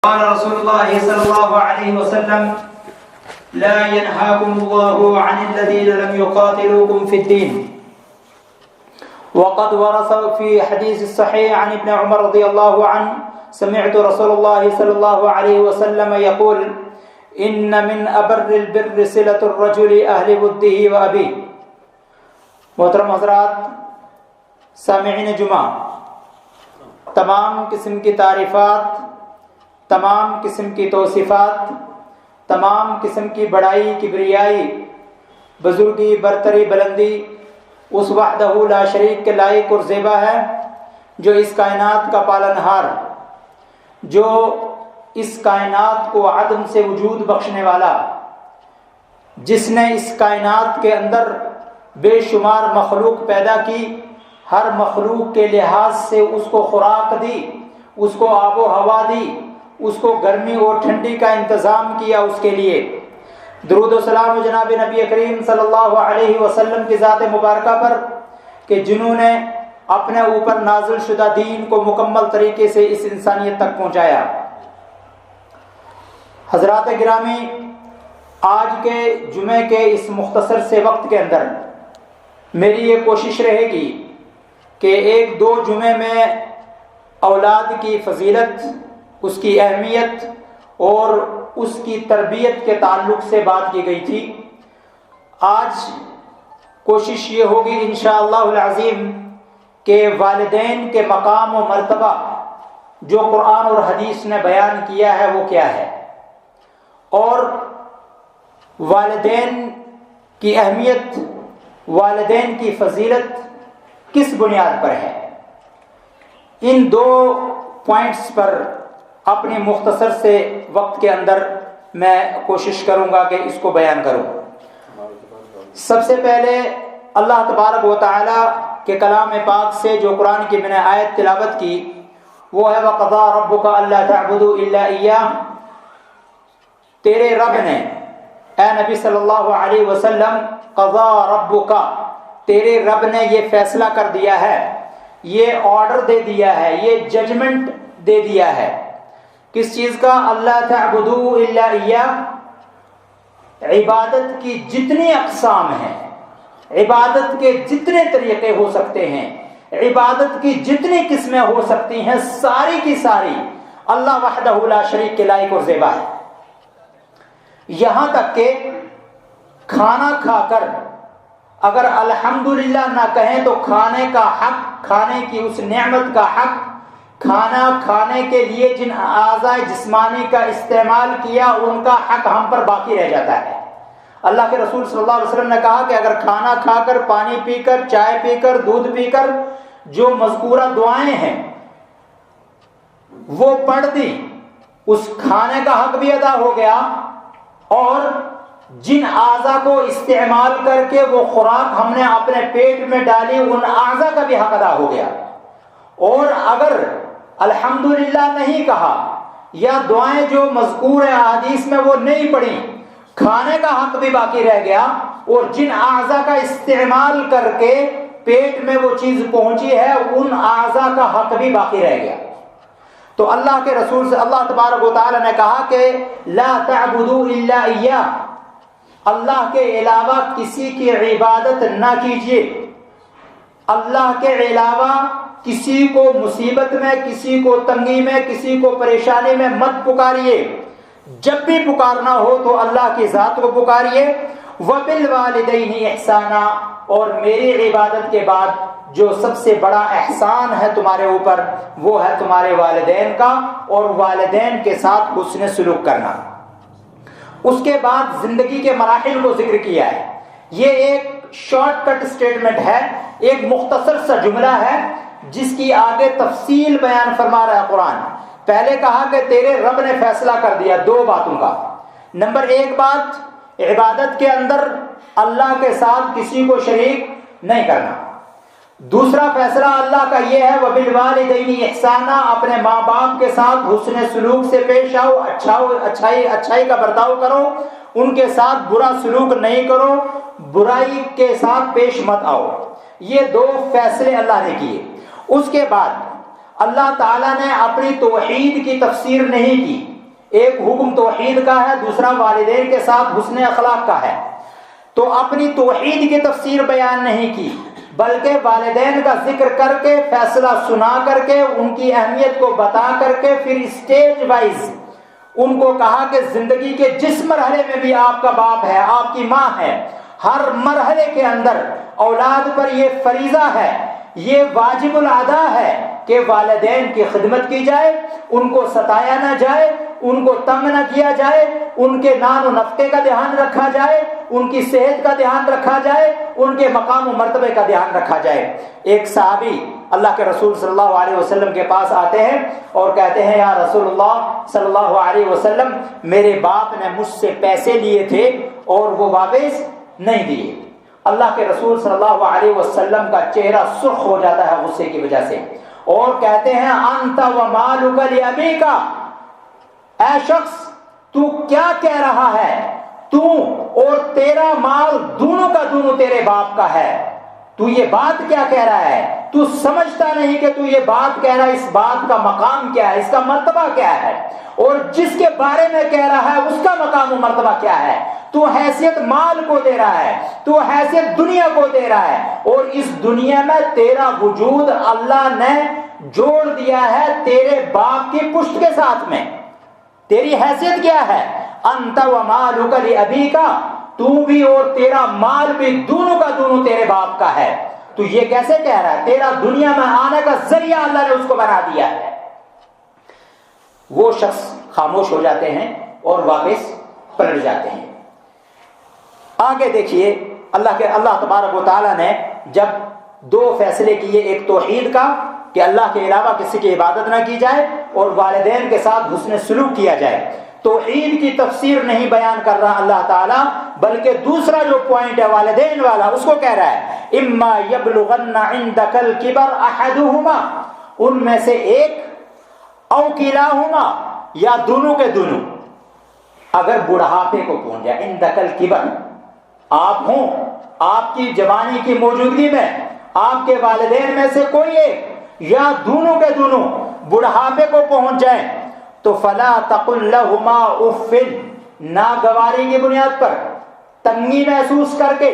قال رسول الله صلى الله عليه وسلم لا ينهاكم الله عن الذين لم يقاتلوكم في الدين. وقد ورث في حديث الصحيح عن ابن عمر رضي الله عنه سمعت رسول الله صلى الله عليه وسلم يقول إن من أبر البر صلة الرجل أهل وده وأبيه. محترم حضرات، سامعین جمعہ، تمام قسم کی تعریفات، تمام قسم کی توصیفات، تمام قسم کی بڑائی، کبریائی، بزرگی، برتری، بلندی اس وحدہ لا شریک کے لائق اور زیبا ہے جو اس کائنات کا پالنہار، جو اس کائنات کو عدم سے وجود بخشنے والا، جس نے اس کائنات کے اندر بے شمار مخلوق پیدا کی، ہر مخلوق کے لحاظ سے اس کو خوراک دی، اس کو آب و ہوا دی، اس کو گرمی اور ٹھنڈی کا انتظام کیا اس کے لیے۔ درود و سلام جناب نبی کریم صلی اللہ علیہ وسلم کی ذات مبارکہ پر کہ جنہوں نے اپنے اوپر نازل شدہ دین کو مکمل طریقے سے اس انسانیت تک پہنچایا۔ حضرات گرامی، آج کے جمعے کے اس مختصر سے وقت کے اندر میری یہ کوشش رہے گی کہ ایک دو جمعے میں اولاد کی فضیلت، اس کی اہمیت اور اس کی تربیت کے تعلق سے بات کی گئی تھی۔ آج کوشش یہ ہوگی انشاءاللہ العظیم کہ والدین کے مقام و مرتبہ جو قرآن اور حدیث نے بیان کیا ہے وہ کیا ہے، اور والدین کی اہمیت، والدین کی فضیلت کس بنیاد پر ہے۔ ان دو پوائنٹس پر اپنی مختصر سے وقت کے اندر میں کوشش کروں گا کہ اس کو بیان کروں۔ سب سے پہلے اللہ تبارک و تعالی کے کلام پاک سے جو قرآن کی میں نے آیت تلاوت کی وہ ہے وَقَضَىٰ رَبُّكَ أَلَّا تَعْبُدُوا إِلَّا إِيَّاهُ۔ تیرے رب نے، اے نبی صلی اللہ علیہ وسلم، قضا ربک، تیرے رب نے یہ فیصلہ کر دیا ہے، یہ آرڈر دے دیا ہے، یہ ججمنٹ دے دیا ہے۔ کس چیز کا؟ اللہ تعبدوا الا ایاہ، عبادت کی جتنی اقسام ہیں، عبادت کے جتنے طریقے ہو سکتے ہیں، عبادت کی جتنی قسمیں ہو سکتی ہیں، ساری کی ساری اللہ وحدہ لا شریک کے لائق اور زیبا ہے۔ یہاں تک کہ کھانا کھا کر اگر الحمدللہ نہ کہیں تو کھانے کا حق، کھانے کی اس نعمت کا حق، کھانا کھانے کے لیے جن اعضاء جسمانی کا استعمال کیا ان کا حق ہم پر باقی رہ جاتا ہے۔ اللہ کے رسول صلی اللہ علیہ وسلم نے کہا کہ اگر کھانا کھا کر، پانی پی کر، چائے پی کر، دودھ پی کر جو مذکورہ دعائیں ہیں وہ پڑھ دی، اس کھانے کا حق بھی ادا ہو گیا، اور جن اعضاء کو استعمال کر کے وہ خوراک ہم نے اپنے پیٹ میں ڈالی ان اعضاء کا بھی حق ادا ہو گیا۔ اور اگر الحمدللہ نہیں کہا یا دعائیں جو مذکور ہیں احادیث میں وہ نہیں پڑھی، کھانے کا حق بھی باقی رہ گیا، اور جن اعضاء کا استعمال کر کے پیٹ میں وہ چیز پہنچی ہے ان اعضاء کا حق بھی باقی رہ گیا۔ تو اللہ کے رسول سے اللہ تبارک و تعالی نے کہا کہ لا تعبدوا الا ایاہ، اللہ کے علاوہ کسی کی عبادت نہ کیجیے، اللہ کے علاوہ کسی کو مصیبت میں، کسی کو تنگی میں، کسی کو پریشانی میں مت پکاریے، جب بھی پکارنا ہو تو اللہ کی ذات کو پکاریے۔ وَبِالْوَالِدَيْنِ إِحْسَانًا، اور میری عبادت کے بعد جو سب سے بڑا احسان ہے تمہارے اوپر وہ ہے تمہارے والدین کا، اور والدین کے ساتھ حسن سلوک کرنا۔ اس کے بعد زندگی کے مراحل کو ذکر کیا ہے۔ یہ ایک شارٹ کٹ سٹیٹمنٹ ہے، ایک مختصر سا جملہ ہے جس کی آگے تفصیل بیان فرما رہا ہے قرآن۔ پہلے کہا کہ تیرے رب نے فیصلہ کر دیا دو باتوں کا۔ نمبر ایک بات، عبادت کے اندر اللہ کے ساتھ کسی کو شریک نہیں کرنا۔ دوسرا فیصلہ اللہ کا یہ ہے وَبِالْوَالِدَيْنِ إِحْسَانًا، اپنے ماں باپ کے ساتھ حسن سلوک سے پیش آؤ، اچھائی کا برتاؤ کرو، ان کے ساتھ برا سلوک نہیں کرو، برائی کے ساتھ پیش مت آؤ۔ یہ دو فیصلے اللہ نے کیے۔ اس کے بعد اللہ تعالیٰ نے اپنی توحید کی تفسیر نہیں کی، ایک حکم توحید کا ہے، دوسرا والدین کے ساتھ حسن اخلاق کا ہے۔ تو اپنی توحید کی تفسیر بیان نہیں کی، بلکہ والدین کا ذکر کر کے، فیصلہ سنا کر کے، ان کی اہمیت کو بتا کر کے، پھر اسٹیج وائز ان کو کہا کہ زندگی کے جس مرحلے میں بھی آپ کا باپ ہے، آپ کی ماں ہے، ہر مرحلے کے اندر اولاد پر یہ فریضہ ہے، یہ واجب الادا ہے کہ والدین کی خدمت کی جائے، ان کو ستایا نہ جائے، ان کو تنگ نہ کیا جائے، ان کے نان و نفقے کا دھیان رکھا جائے، ان کی صحت کا دھیان رکھا جائے، ان کے مقام و مرتبے کا دھیان رکھا جائے۔ ایک صحابی اللہ کے رسول صلی اللہ علیہ وسلم کے پاس آتے ہیں اور کہتے ہیں یا رسول اللہ صلی اللہ علیہ وسلم، میرے باپ نے مجھ سے پیسے لیے تھے اور وہ واپس نہیں دیے۔ اللہ کے رسول صلی اللہ علیہ وسلم کا چہرہ سرخ ہو جاتا ہے غصے کی وجہ سے، اور کہتے ہیں انت ومالک لابیک، اے شخص تو کیا کہہ رہا ہے، تو اور تیرا مال دونوں کا دونوں تیرے باپ کا ہے، تو یہ بات کیا کہہ رہا ہے؟ تو سمجھتا نہیں کہ تو یہ بات کہہ رہا ہے، اس بات کا مقام کیا ہے، اس کا مرتبہ کیا ہے، اور جس کے بارے میں کہہ رہا ہے اس کا مقام و مرتبہ کیا ہے۔ تو حیثیت مال کو دے رہا ہے، تو حیثیت دنیا کو دے رہا ہے، اور اس دنیا میں تیرا وجود اللہ نے جوڑ دیا ہے تیرے باپ کی پشت کے ساتھ میں۔ تیری حیثیت کیا ہے؟ انت ومالک لابیک، تو بھی اور تیرا مال بھی دونوں کا دونوں تیرے باپ کا ہے۔ تو یہ کیسے کہہ رہا ہے؟ تیرا دنیا میں آنے کا ذریعہ اللہ نے اس کو بنا دیا ہے۔ وہ شخص خاموش ہو جاتے ہیں اور واپس پلٹ جاتے ہیں۔ آگے دیکھیے اللہ تبارک و تعالیٰ نے جب دو فیصلے کیے، ایک توحید کا کہ اللہ کے علاوہ کسی کی عبادت نہ کی جائے، اور والدین کے ساتھ حسن سلوک کیا جائے۔ توحید کی تفسیر نہیں بیان کر رہا اللہ تعالیٰ، بلکہ دوسرا جو پوائنٹ ہے والدین والا اس کو کہہ رہا ہے اما یبلغن عندک الکبر احدہما، ان میں سے ایک، او کلاہما، یا دونوں کے دونوں، اگر بڑھاپے کو پہنچ جائے، عندک الکبر، آپ ہوں، آپ کی جوانی کی موجودگی میں آپ کے والدین میں سے کوئی ایک یا دونوں کے دونوں بڑھاپے کو پہنچ جائیں تو فلا تقل لہما اف، ناگواری کی بنیاد پر، تنگی محسوس کر کے،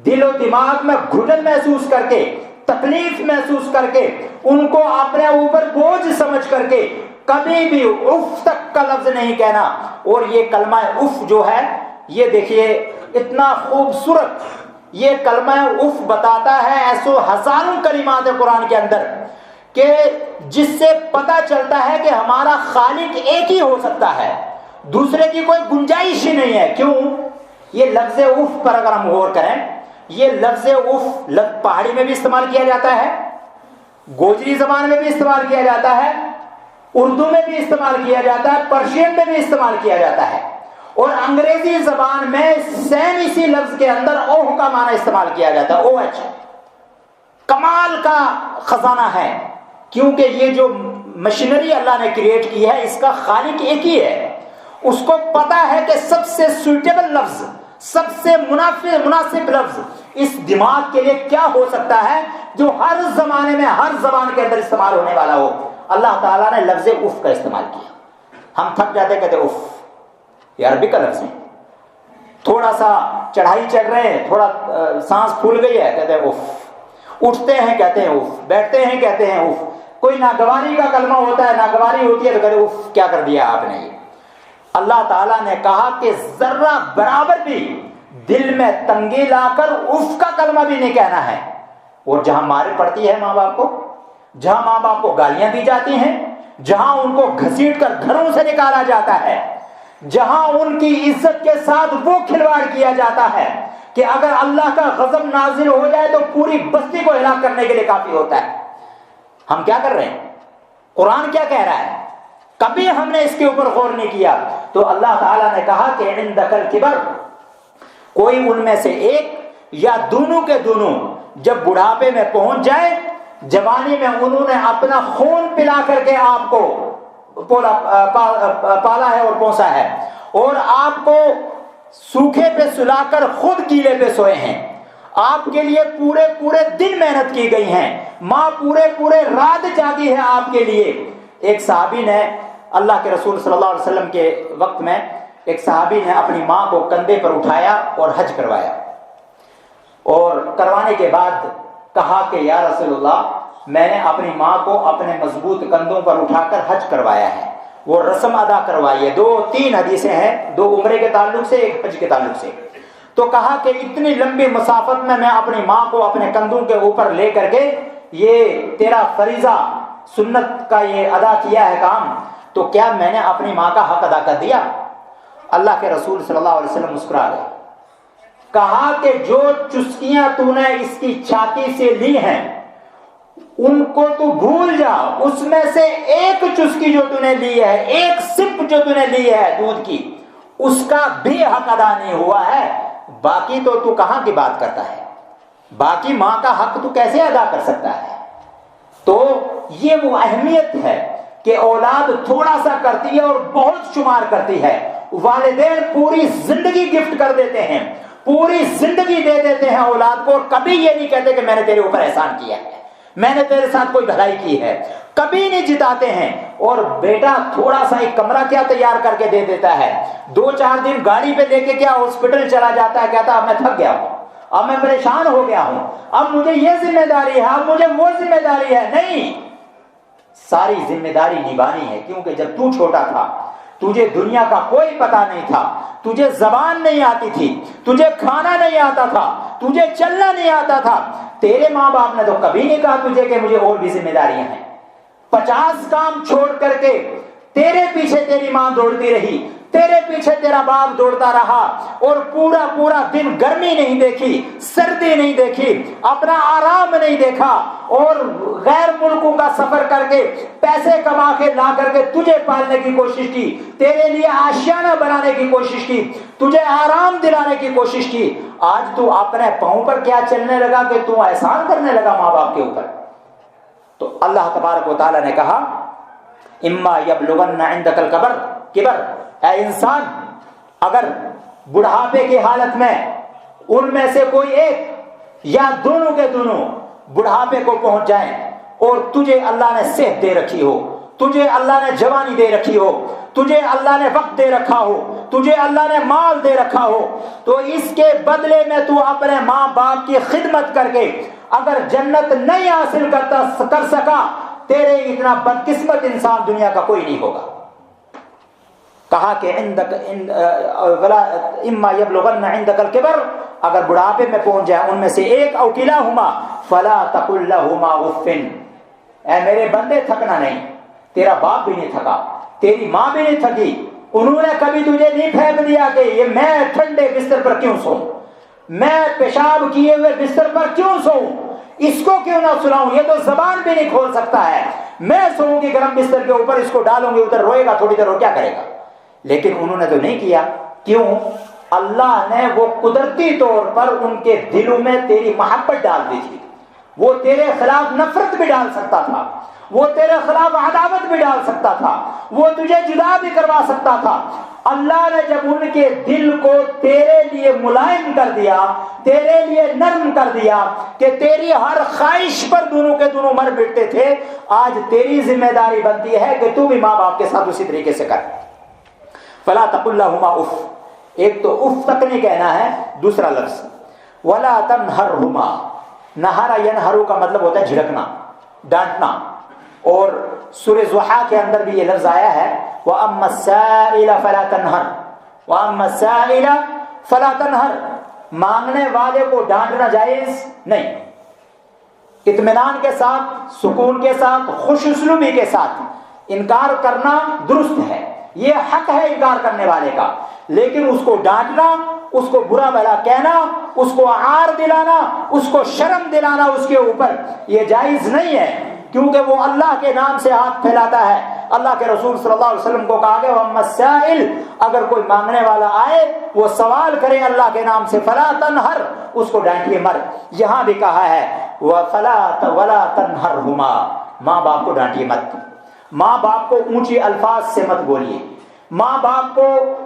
دل و دماغ میں گھٹن محسوس کر کے، تکلیف محسوس کر کے، ان کو اپنے اوپر بوجھ سمجھ کر کے کبھی بھی اف تک کا لفظ نہیں کہنا۔ اور یہ کلمہ اف جو ہے، یہ دیکھیے اتنا خوبصورت یہ کلمہ اف بتاتا ہے، ایسو ہزاروں کلمات ہیں قرآن کے اندر کہ جس سے پتہ چلتا ہے کہ ہمارا خالق ایک ہی ہو سکتا ہے، دوسرے کی کوئی گنجائش ہی نہیں ہے۔ کیوں؟ یہ لفظ اف پر اگر ہم غور کریں، یہ لفظ اف پہاڑی میں بھی استعمال کیا جاتا ہے، گوجری زبان میں بھی استعمال کیا جاتا ہے، اردو میں بھی استعمال کیا جاتا ہے، پرشین میں بھی استعمال کیا جاتا ہے، اور انگریزی زبان میں سیم اسی لفظ کے اندر اوہ کا معنی استعمال کیا جاتا ہے، او ایچ۔ کمال کا خزانہ ہے، کیونکہ یہ جو مشینری اللہ نے کریٹ کی ہے اس کا خالق ایک ہی ہے۔ اس کو پتا ہے کہ سب سے سوٹیبل لفظ، سب سے مناسب لفظ اس دماغ کے لیے کیا ہو سکتا ہے جو ہر زمانے میں ہر زبان کے اندر استعمال ہونے والا ہو۔ اللہ تعالیٰ نے لفظ اف کا استعمال کیا۔ ہم تھک جاتے کہتے اف، یہ عربی کا لفظ ہے۔ تھوڑا سا چڑھائی چڑھ رہے ہیں، تھوڑا سانس پھول گئی ہے، کہتے ہیں اف، اٹھتے ہیں کہتے ہیں اف، بیٹھتے ہیں کہتے ہیں اف، کوئی ناگواری کا کلمہ ہوتا ہے، ناگواری ہوتی ہے تو کہتے ہیں اف، کیا کر دیا آپ نے۔ یہ اللہ تعالیٰ نے کہا کہ ذرہ برابر بھی دل میں تنگی لا کر اف کا کلمہ بھی نہیں کہنا ہے۔ اور جہاں مار پڑتی ہے ماں باپ کو، جہاں ماں باپ کو گالیاں دی جاتی ہیں، جہاں ان کو گھسیٹ کر گھروں سے نکالا جاتا ہے، جہاں ان کی عزت کے ساتھ وہ کھلواڑ کیا جاتا ہے کہ اگر اللہ کا غضب نازل ہو جائے تو پوری بستی کو ہلاک کرنے کے لیے کافی ہوتا ہے، ہم کیا کر رہے ہیں؟ قرآن کیا کہہ رہا ہے؟ کبھی ہم نے اس کے اوپر غور نہیں کیا۔ تو اللہ تعالیٰ نے کہا کہ عندک الکبر، کوئی ان میں سے ایک یا دونوں کے دونوں جب بڑھاپے میں پہنچ جائے، جوانی میں انہوں نے اپنا خون پلا کر کے آپ کو پالا ہے اور پوسا ہے، اور آپ کو سوکھے پہ سلا کر خود گیلے پہ سوئے ہیں، آپ کے لیے پورے پورے دن محنت کی گئی ہیں، ماں پورے پورے رات جاگی ہے آپ کے لیے۔ ایک صحابی نے اللہ کے رسول صلی اللہ علیہ وسلم کے وقت میں ایک صحابی نے اپنی ماں کو کندھے پر اٹھایا اور حج کروایا، اور کروانے کے بعد کہا کہ یا رسول اللہ، میں نے اپنی ماں کو اپنے مضبوط کندھوں پر اٹھا کر حج کروایا ہے، وہ رسم ادا کروائی ہے۔ 2-3 حدیثیں ہیں، 2 عمرے کے تعلق سے، 1 حج کے تعلق سے۔ تو کہا کہ اتنی لمبی مسافت میں اپنی ماں کو اپنے کندھوں کے اوپر لے کر کے یہ تیرا فریضہ سنت کا یہ ادا کیا ہے کام، تو کیا میں نے اپنی ماں کا حق ادا کر دیا؟ اللہ کے رسول صلی اللہ علیہ وسلم مسکرا گئے، کہا کہ جو چسکیاں تو نے اس کی چھاتی سے لی ہیں ان کو تو بھول جا، اس میں سے ایک چسکی جو تو نے لی ہے، ایک سپ جو تو نے لی ہے دودھ کی، اس کا بھی حق ادا نہیں ہوا ہے، باقی تو کہاں کی بات کرتا ہے؟ باقی ماں کا حق تو کیسے ادا کر سکتا ہے؟ تو یہ وہ اہمیت ہے کہ اولاد تھوڑا سا کرتی ہے اور بہت شمار کرتی ہے۔ والدین پوری زندگی گفٹ کر دیتے ہیں، پوری زندگی دے دیتے ہیں اولاد کو، اور کبھی یہ نہیں کہتے کہ میں نے تیرے اوپر احسان کیا ہے، میں نے تیرے ساتھ کوئی بھلائی کی ہے، کبھی نہیں جتاتے ہیں۔ اور بیٹا تھوڑا سا ایک کمرہ کیا تیار کر کے دے دیتا ہے، 2-4 دن گاڑی پہ لے کے کیا ہاسپٹل چلا جاتا ہے، کہتا اب میں تھک گیا ہوں، اب میں پریشان ہو گیا ہوں، اب مجھے یہ ذمہ داری ہے، اب مجھے وہ ذمہ داری ہے۔ نہیں، ساری ذمہ داری نبھانی ہے، کیونکہ جب تو چھوٹا تھا تجھے دنیا کا کوئی پتہ نہیں تھا، تجھے زبان نہیں آتی تھی، تجھے کھانا نہیں آتا تھا، تجھے چلنا نہیں آتا تھا، تیرے ماں باپ نے تو کبھی نہیں کہا تجھے کہ مجھے اور بھی ذمہ داریاں ہیں۔ 50 کام چھوڑ کر کے تیرے پیچھے تیری ماں دوڑتی رہی، تیرے پیچھے تیرا باپ دوڑتا رہا، اور پورا دن گرمی نہیں دیکھی، سردی نہیں دیکھی، اپنا آرام نہیں دیکھا، اور غیر ملکوں کا سفر کر کے پیسے کما کے لا کر کے تجھے پالنے کی کوشش کی، تیرے لیے آشیانہ بنانے کی کوشش کی، تجھے آرام دلانے کی کوشش کی۔ آج تو اپنے پاؤں پر کیا چلنے لگا کہ تو احسان کرنے لگا ماں باپ کے اوپر۔ تو اللہ تبارک و تعالی نے کہا اما یبلغن عندک الکبر، اے انسان، اگر بڑھاپے کی حالت میں ان میں سے کوئی ایک یا دونوں کے دونوں بڑھاپے کو پہنچ جائیں، اور تجھے اللہ نے صحت دے رکھی ہو، تجھے اللہ نے جوانی دے رکھی ہو، تجھے اللہ نے وقت دے رکھا ہو، تجھے اللہ نے مال دے رکھا ہو، تو اس کے بدلے میں تو اپنے ماں باپ کی خدمت کر کے اگر جنت نہیں حاصل کر سکا، تیرے اتنا بدقسمت انسان دنیا کا کوئی نہیں ہوگا۔ کہا کہ اما یبلغن عندک الکبر، اگر بڑھاپے میں پہنچ جائے ان میں سے ایک او کلاہما فلا تقل لہما اف، اے میرے بندے تھکنا نہیں، تیرا باپ بھی نہیں تھکا، تیری ماں بھی نہیں تھکی، انہوں نے کبھی تجھے نہیں پھینک دیا کہ یہ میں ٹھنڈے بستر پر کیوں سوؤں، میں پیشاب کیے ہوئے بستر پر کیوں سوؤں، اس کو کیوں نہ سلاؤں، یہ تو زبان بھی نہیں کھول سکتا ہے، میں سوؤں گی گرم بستر کے اوپر، اس کو ڈالوں گی ادھر، روئے گا تھوڑی دیر اور کیا کرے گا۔ لیکن انہوں نے تو نہیں کیا، کیوں؟ اللہ نے وہ قدرتی طور پر ان کے دلوں میں تیری محبت ڈال دی تھی، وہ تیرے خلاف نفرت بھی ڈال سکتا تھا، وہ تیرے خلاف عداوت بھی ڈال سکتا تھا، وہ تجھے جدا بھی کروا سکتا تھا۔ اللہ نے جب ان کے دل کو تیرے لیے ملائم کر دیا، تیرے لیے نرم کر دیا کہ تیری ہر خواہش پر دونوں کے دونوں مر مٹتے تھے، آج تیری ذمہ داری بنتی ہے کہ تو بھی ماں باپ کے ساتھ اسی طریقے سے کر۔ فلا تقل لهما اف، ایک تو اف تک نہیں کہنا ہے، دوسرا لفظ ولا تنہرهما، نہر ینہر کا مطلب ہوتا ہے جھڑکنا، ڈانٹنا، اور سورہ ضحیٰ کے اندر بھی یہ لفظ آیا ہے وَأَمَّا السَّائِلَ فَلَا تَنْهَرْ، وَأَمَّا السَّائِلَ فَلَا تَنْهَرْ، مانگنے والے کو ڈانٹنا جائز نہیں، اطمینان کے ساتھ، سکون کے ساتھ، خوش اسلوبی کے ساتھ انکار کرنا درست ہے، یہ حق ہے انکار کرنے والے کا، لیکن اس کو ڈانٹنا، اس کو برا بھلا کہنا، اس کو عار دلانا، اس کو شرم دلانا اس کے اوپر، یہ جائز نہیں ہے، کیونکہ وہ اللہ کے نام سے ہاتھ پھیلاتا ہے۔ اللہ کے رسول صلی اللہ علیہ وسلم کو کہا گیا وَأَمَّا السَّائِلُ، اگر کوئی مانگنے والا آئے وہ سوال کرے اللہ کے نام سے فَلَا تَنْهَرْ، اس کو ڈانٹیے مر۔ یہاں بھی کہا ہے وَلَا تَنْهَرْهُمَا، ماں باپ کو ڈانٹیے مت، ماں باپ کو اونچی الفاظ سے مت بولیے، ماں باپ کو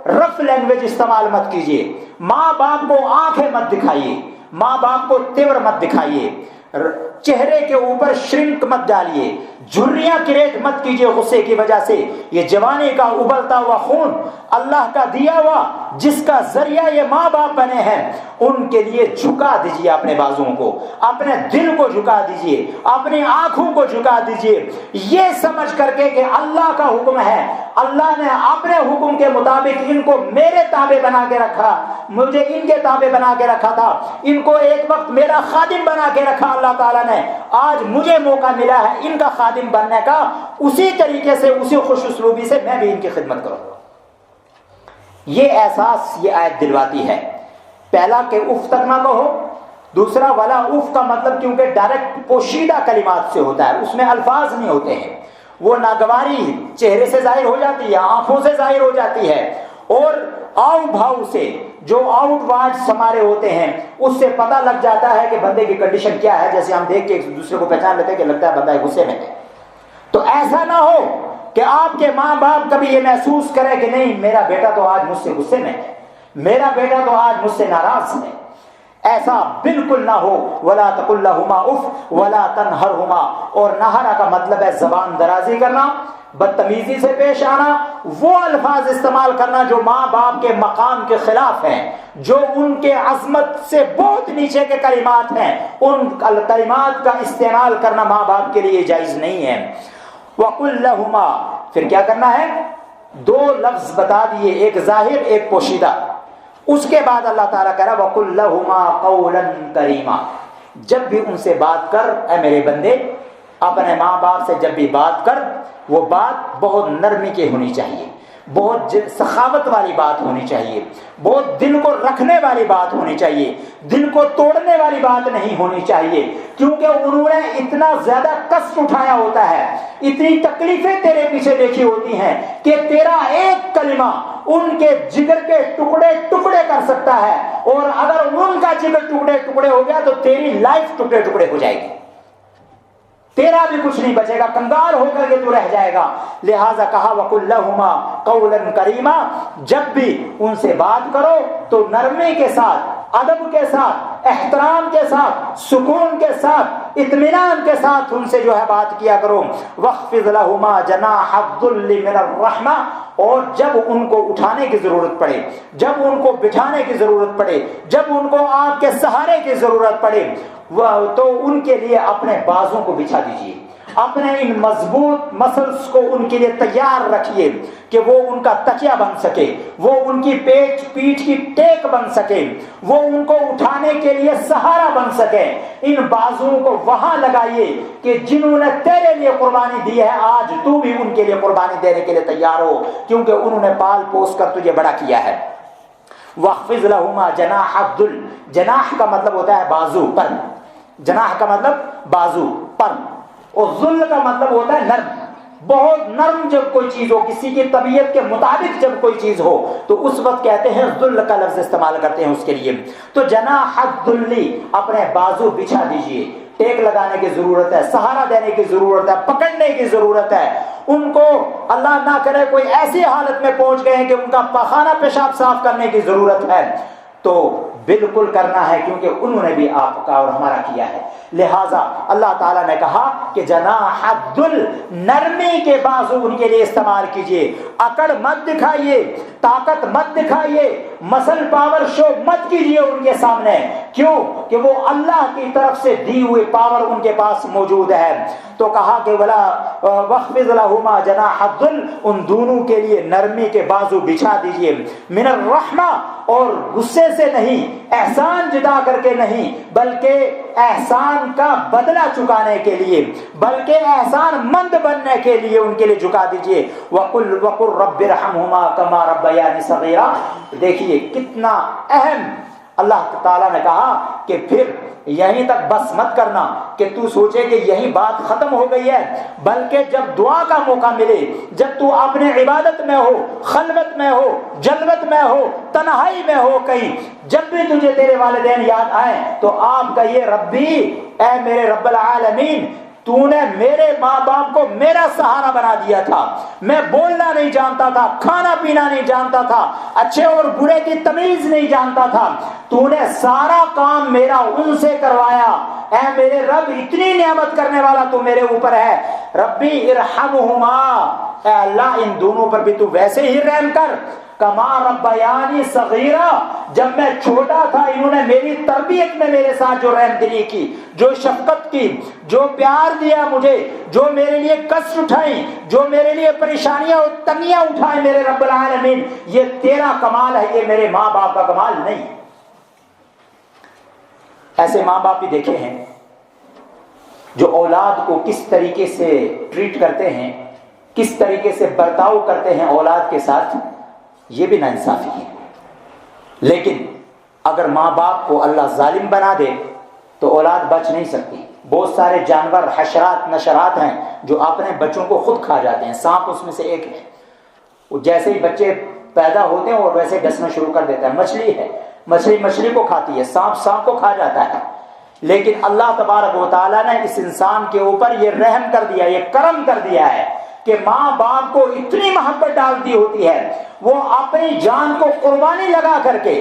رف لینگویج استعمال مت کیجیے، ماں باپ کو آنکھیں مت دکھائیے، ماں باپ کو تیور مت دکھائیے، چہرے کے اوپر شرنک مت ڈالیے، جھریاں کریٹ مت کیجیے غصے کی وجہ سے۔ یہ جوانی کا ابلتا ہوا خون اللہ کا دیا ہوا، جس کا ذریعہ یہ ماں باپ بنے ہیں، ان کے لیے جھکا دیجیے اپنے بازوؤں کو، اپنے دل کو جھکا دیجیے، اپنی آنکھوں کو جھکا دیجیے، یہ سمجھ کر کے کہ اللہ کا حکم ہے، اللہ نے اپنے حکم کے مطابق ان کو میرے تابع بنا کے رکھا، مجھے ان کے تابع بنا کے رکھا تھا، ان کو ایک وقت میرا خادم بنا کے رکھا اللہ تعالیٰ نے، آج مجھے موقع ملا ہے ان کا خادم بننے کا، اسی طریقے سے اسی خوش اسلوبی سے میں بھی ان کی خدمت کروں۔ یہ احساس یہ آیت دلواتی ہے۔ پہلا کہ اف تک نہ کہو، دوسرا ولا اف کا مطلب کیونکہ ڈائریکٹ پوشیدہ کلمات سے ہوتا ہے، اس میں الفاظ نہیں ہوتے ہیں، وہ ناگواری چہرے سے ظاہر ہو جاتی ہے، آنکھوں سے ظاہر ہو جاتی ہے، اور آؤ بھاؤ سے، جو آؤٹ ورڈز ہمارے ہوتے ہیں اس سے پتہ لگ جاتا ہے کہ بندے کی کنڈیشن کیا ہے، جیسے ہم دیکھ کے ایک دوسرے کو پہچان لیتے ہیں کہ لگتا ہے بندہ غصے میں ہے۔ تو ایسا نہ ہو کہ آپ کے ماں باپ کبھی یہ محسوس کرے کہ نہیں میرا بیٹا تو آج مجھ سے غصے میں ہے، میرا بیٹا تو آج مجھ سے ناراض ہے، ایسا بالکل نہ ہو۔ ولا تقل لهما اف ولا تنهرهما، اور نہرا کا مطلب ہے زبان درازی کرنا، بدتمیزی سے پیش آنا، وہ الفاظ استعمال کرنا جو ماں باپ کے مقام کے خلاف ہیں، جو ان کے عظمت سے بہت نیچے کے کلمات ہیں، ان کلمات کا استعمال کرنا ماں باپ کے لیے جائز نہیں ہے۔ وَقُلْ لَهُمَا، پھر کیا کرنا ہے؟ دو لفظ بتا دیے، ایک ظاہر ایک پوشیدہ، اس کے بعد اللہ تعالیٰ کہہ رہا وَقُلْ لَهُمَا قَوْلًا كَرِيمًا، جب بھی ان سے بات کر اے میرے بندے، اپنے ماں باپ سے جب بھی بات کر، وہ بات بہت نرمی کی ہونی چاہیے، بہت سخاوت والی بات ہونی چاہیے، بہت دل کو رکھنے والی بات ہونی چاہیے، دل کو توڑنے والی بات نہیں ہونی چاہیے، کیونکہ انہوں نے اتنا زیادہ کشٹ اٹھایا ہوتا ہے، اتنی تکلیفیں تیرے پیچھے دیکھی ہوتی ہیں کہ تیرا ایک کلمہ ان کے جگر کے ٹکڑے ٹکڑے کر سکتا ہے، اور اگر ان کا جگر ٹکڑے ٹکڑے ہو گیا تو تیری لائف ٹکڑے ٹکڑے ہو جائے گی، تیرا بھی کچھ نہیں بچے گا، کنگال ہو کر کے تو رہ جائے گا۔ لہٰذا کہا وَقُلْ لَهُمَا قَوْلًا كَرِيمًا، جب بھی ان سے بات کرو تو نرمی کے ساتھ، ادب کے ساتھ، احترام کے ساتھ، سکون کے ساتھ، اطمینان کے ساتھ ان سے جو ہے بات کیا کرو۔ وَاخْفِضْ لَهُمَا جَنَاحَ الذُّلِّ مِنَ الرَّحْمَةِ، اور جب ان کو اٹھانے کی ضرورت پڑے، جب ان کو بٹھانے کی ضرورت پڑے، جب ان کو آپ کے سہارے کی ضرورت پڑے، تو ان کے لیے اپنے بازوں کو بچھا دیجیے، اپنے ان مضبوط مسلس کو ان کے لیے تیار رکھیے کہ وہ ان کا تکیہ بن سکے، وہ ان کی پیٹھ کی ٹیک بن سکے، وہ ان کو اٹھانے کے لیے سہارا بن سکے۔ ان بازوؤں کو وہاں لگائیے کہ جنہوں نے تیرے لیے قربانی دی ہے، آج تو بھی ان کے لیے قربانی دینے کے لیے تیار ہو، کیونکہ انہوں نے پال پوس کر تجھے بڑا کیا ہے۔ وَاخْفِضْ لَهُمَا جَنَاحَ الذُّلِّ، جناح کا مطلب ہوتا ہے بازو، پر، جناح کا مطلب بازو، پر، اور ذل کا مطلب ہوتا ہے نرم، بہت نرم جب کوئی چیز ہو، کسی کی طبیعت کے مطابق جب کوئی چیز ہو تو اس وقت کہتے ہیں ذل کا لفظ استعمال کرتے ہیں اس کے لیے۔ تو جناح الذل، اپنے بازو بچھا دیجئے، ٹیک لگانے کی ضرورت ہے، سہارا دینے کی ضرورت ہے، پکڑنے کی ضرورت ہے۔ ان کو اللہ نہ کرے کوئی ایسی حالت میں پہنچ گئے ہیں کہ ان کا پخانہ پیشاب صاف کرنے کی ضرورت ہے، تو بالکل کرنا ہے، کیونکہ انہوں نے بھی آپ کا اور ہمارا کیا ہے۔ لہٰذا اللہ تعالیٰ نے کہا کہ جناح الذل، نرمی کے بازو ان کے لیے استعمال کیجئے، اکڑ مت دکھائیے، طاقت مت دکھائیے، مسل پاور شو مت کیجئے ان کے سامنے، کیوں کہ وہ اللہ کی طرف سے دی ہوئی پاور ان کے پاس موجود ہے۔ تو کہا کہ وَاخْفِضْ لَهُمَا جَنَاحَ الذُّلِّ، ان دونوں کے لیے نرمی کے بازو بچھا دیجئے، من الرحمہ، اور غصے سے نہیں، احسان جدا کر کے نہیں، بلکہ احسان کا بدلہ چکانے کے لیے، بلکہ احسان مند بننے کے لیے ان کے لیے جھکا دیجئے۔ وَقُلْ رَبِّ ارْحَمْهُمَا كَمَا رَبَّيَانِي صَغِيرًا، دیکھیے کتنا اہم اللہ تعالیٰ نے کہا کہ پھر یہیں تک بس مت کرنا کہ تو سوچے کہ یہی بات ختم ہو گئی ہے، بلکہ جب دعا کا موقع ملے، جب تو اپنے عبادت میں ہو، خلوت میں ہو، جلوت میں ہو، تنہائی میں ہو، کہیں جب بھی تجھے تیرے والدین یاد آئیں تو آپ کہیے ربی، اے میرے رب العالمین، تو نے میرے ماں باپ کو میرا سہارا بنا دیا تھا، میں بولنا نہیں جانتا تھا، کھانا پینا نہیں جانتا تھا، اچھے اور برے کی تمیز نہیں جانتا تھا، تو نے سارا کام میرا ان سے کروایا، اے میرے رب اتنی نعمت کرنے والا تو میرے اوپر ہے، ربی ارحمہما، اے اللہ ان دونوں پر بھی تو ویسے ہی رحم کر، کما ربیانی صغیرہ، جب میں چھوٹا تھا انہوں نے میری تربیت میں میرے ساتھ جو رحم دلی کی، جو شفقت کی، جو پیار دیا مجھے، جو میرے لیے کشٹ اٹھائیں، جو میرے لیے پریشانیاں اور تنگیاں اٹھائیں، میرے رب العالمین یہ تیرا کمال ہے، یہ میرے ماں باپ کا کمال نہیں۔ ایسے ماں باپ بھی دیکھے ہیں جو اولاد کو کس طریقے سے ٹریٹ کرتے ہیں، کس طریقے سے برتاؤ کرتے ہیں اولاد کے ساتھ، یہ بھی ناانصافی ہے۔ لیکن اگر ماں باپ کو اللہ ظالم بنا دے تو اولاد بچ نہیں سکتی۔ بہت سارے جانور، حشرات، نشرات ہیں جو اپنے بچوں کو خود کھا جاتے ہیں، سانپ اس میں سے ایک ہے، وہ جیسے ہی بچے پیدا ہوتے ہیں اور ویسے ڈسنا شروع کر دیتا ہے۔ مچھلی ہے، مچھلی کو کھاتی ہے، سانپ کو کھا جاتا ہے۔ لیکن اللہ تبارک و تعالیٰ نے اس انسان کے اوپر یہ رحم کر دیا، یہ کرم کر دیا ہے کہ ماں باپ کو اتنی محبت ڈالتی ہوتی ہے، وہ اپنی جان کو قربانی لگا کر کے،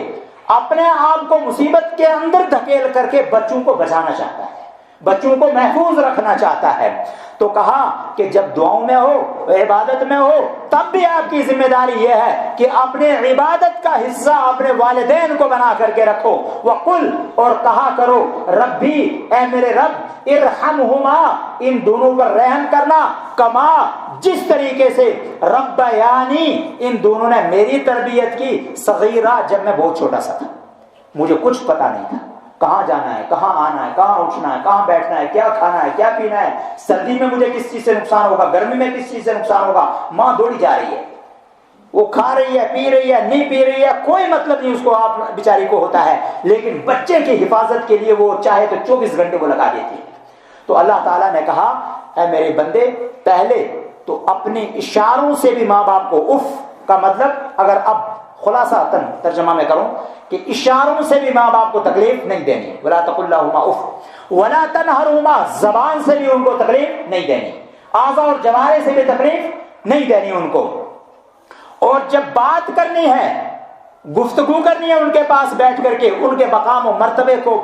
اپنے آپ کو مصیبت کے اندر دھکیل کر کے بچوں کو بچانا چاہتا ہے، بچوں کو محفوظ رکھنا چاہتا ہے۔ تو کہا کہ جب دعاؤں میں ہو، عبادت میں ہو، تب بھی آپ کی ذمہ داری یہ ہے کہ اپنے عبادت کا حصہ اپنے والدین کو بنا کر کے رکھو۔ وقل، اور کہا کرو، ربی، اے میرے رب، ارحمہما، ان دونوں پر رحم کرنا، کما، جس طریقے سے ربیانی، ان دونوں نے میری تربیت کی، صغیرہ، جب میں بہت چھوٹا سا تھا، مجھے کچھ پتا نہیں تھا، کہاں جانا ہے، کہاں آنا ہے، کہاں اٹھنا ہے، کہاں بیٹھنا ہے، کیا کھانا ہے، کیا پینا ہے، سردی میں مجھے کس چیز سے نقصان ہوگا، گرمی میں کس چیز سے نقصان ہوگا۔ ماں دوڑی جا رہی ہے، وہ کھا رہی ہے، پی رہی ہے، نہیں پی رہی ہے، کوئی مطلب نہیں اس کو، آپ بیچاری کو ہوتا ہے، لیکن بچے کی حفاظت کے لیے وہ چاہے تو 24 گھنٹے وہ لگا دیتی ہے۔ تو اللہ تعالیٰ نے کہا، اے میرے بندے، پہلے تو اپنے اشاروں سے بھی ماں باپ کو، اف کا مطلب اگر اب خلاصہ ترجمہ میں کروں کہ اشاروں سے بھی ماں باپ کو تکلیف نہیں دینی، ولا تقل لهما اف ولا تنهرهما، زبان سے بھی ان کو تکلیف نہیں دینی، اعضاء اور جوارح سے بھی تکلیف نہیں دینی ان کو، اور جب بات کرنی ہے، گفتگو کرنی ہے ان کے پاس بیٹھ کر کے، ان کے مقام و مرتبے کو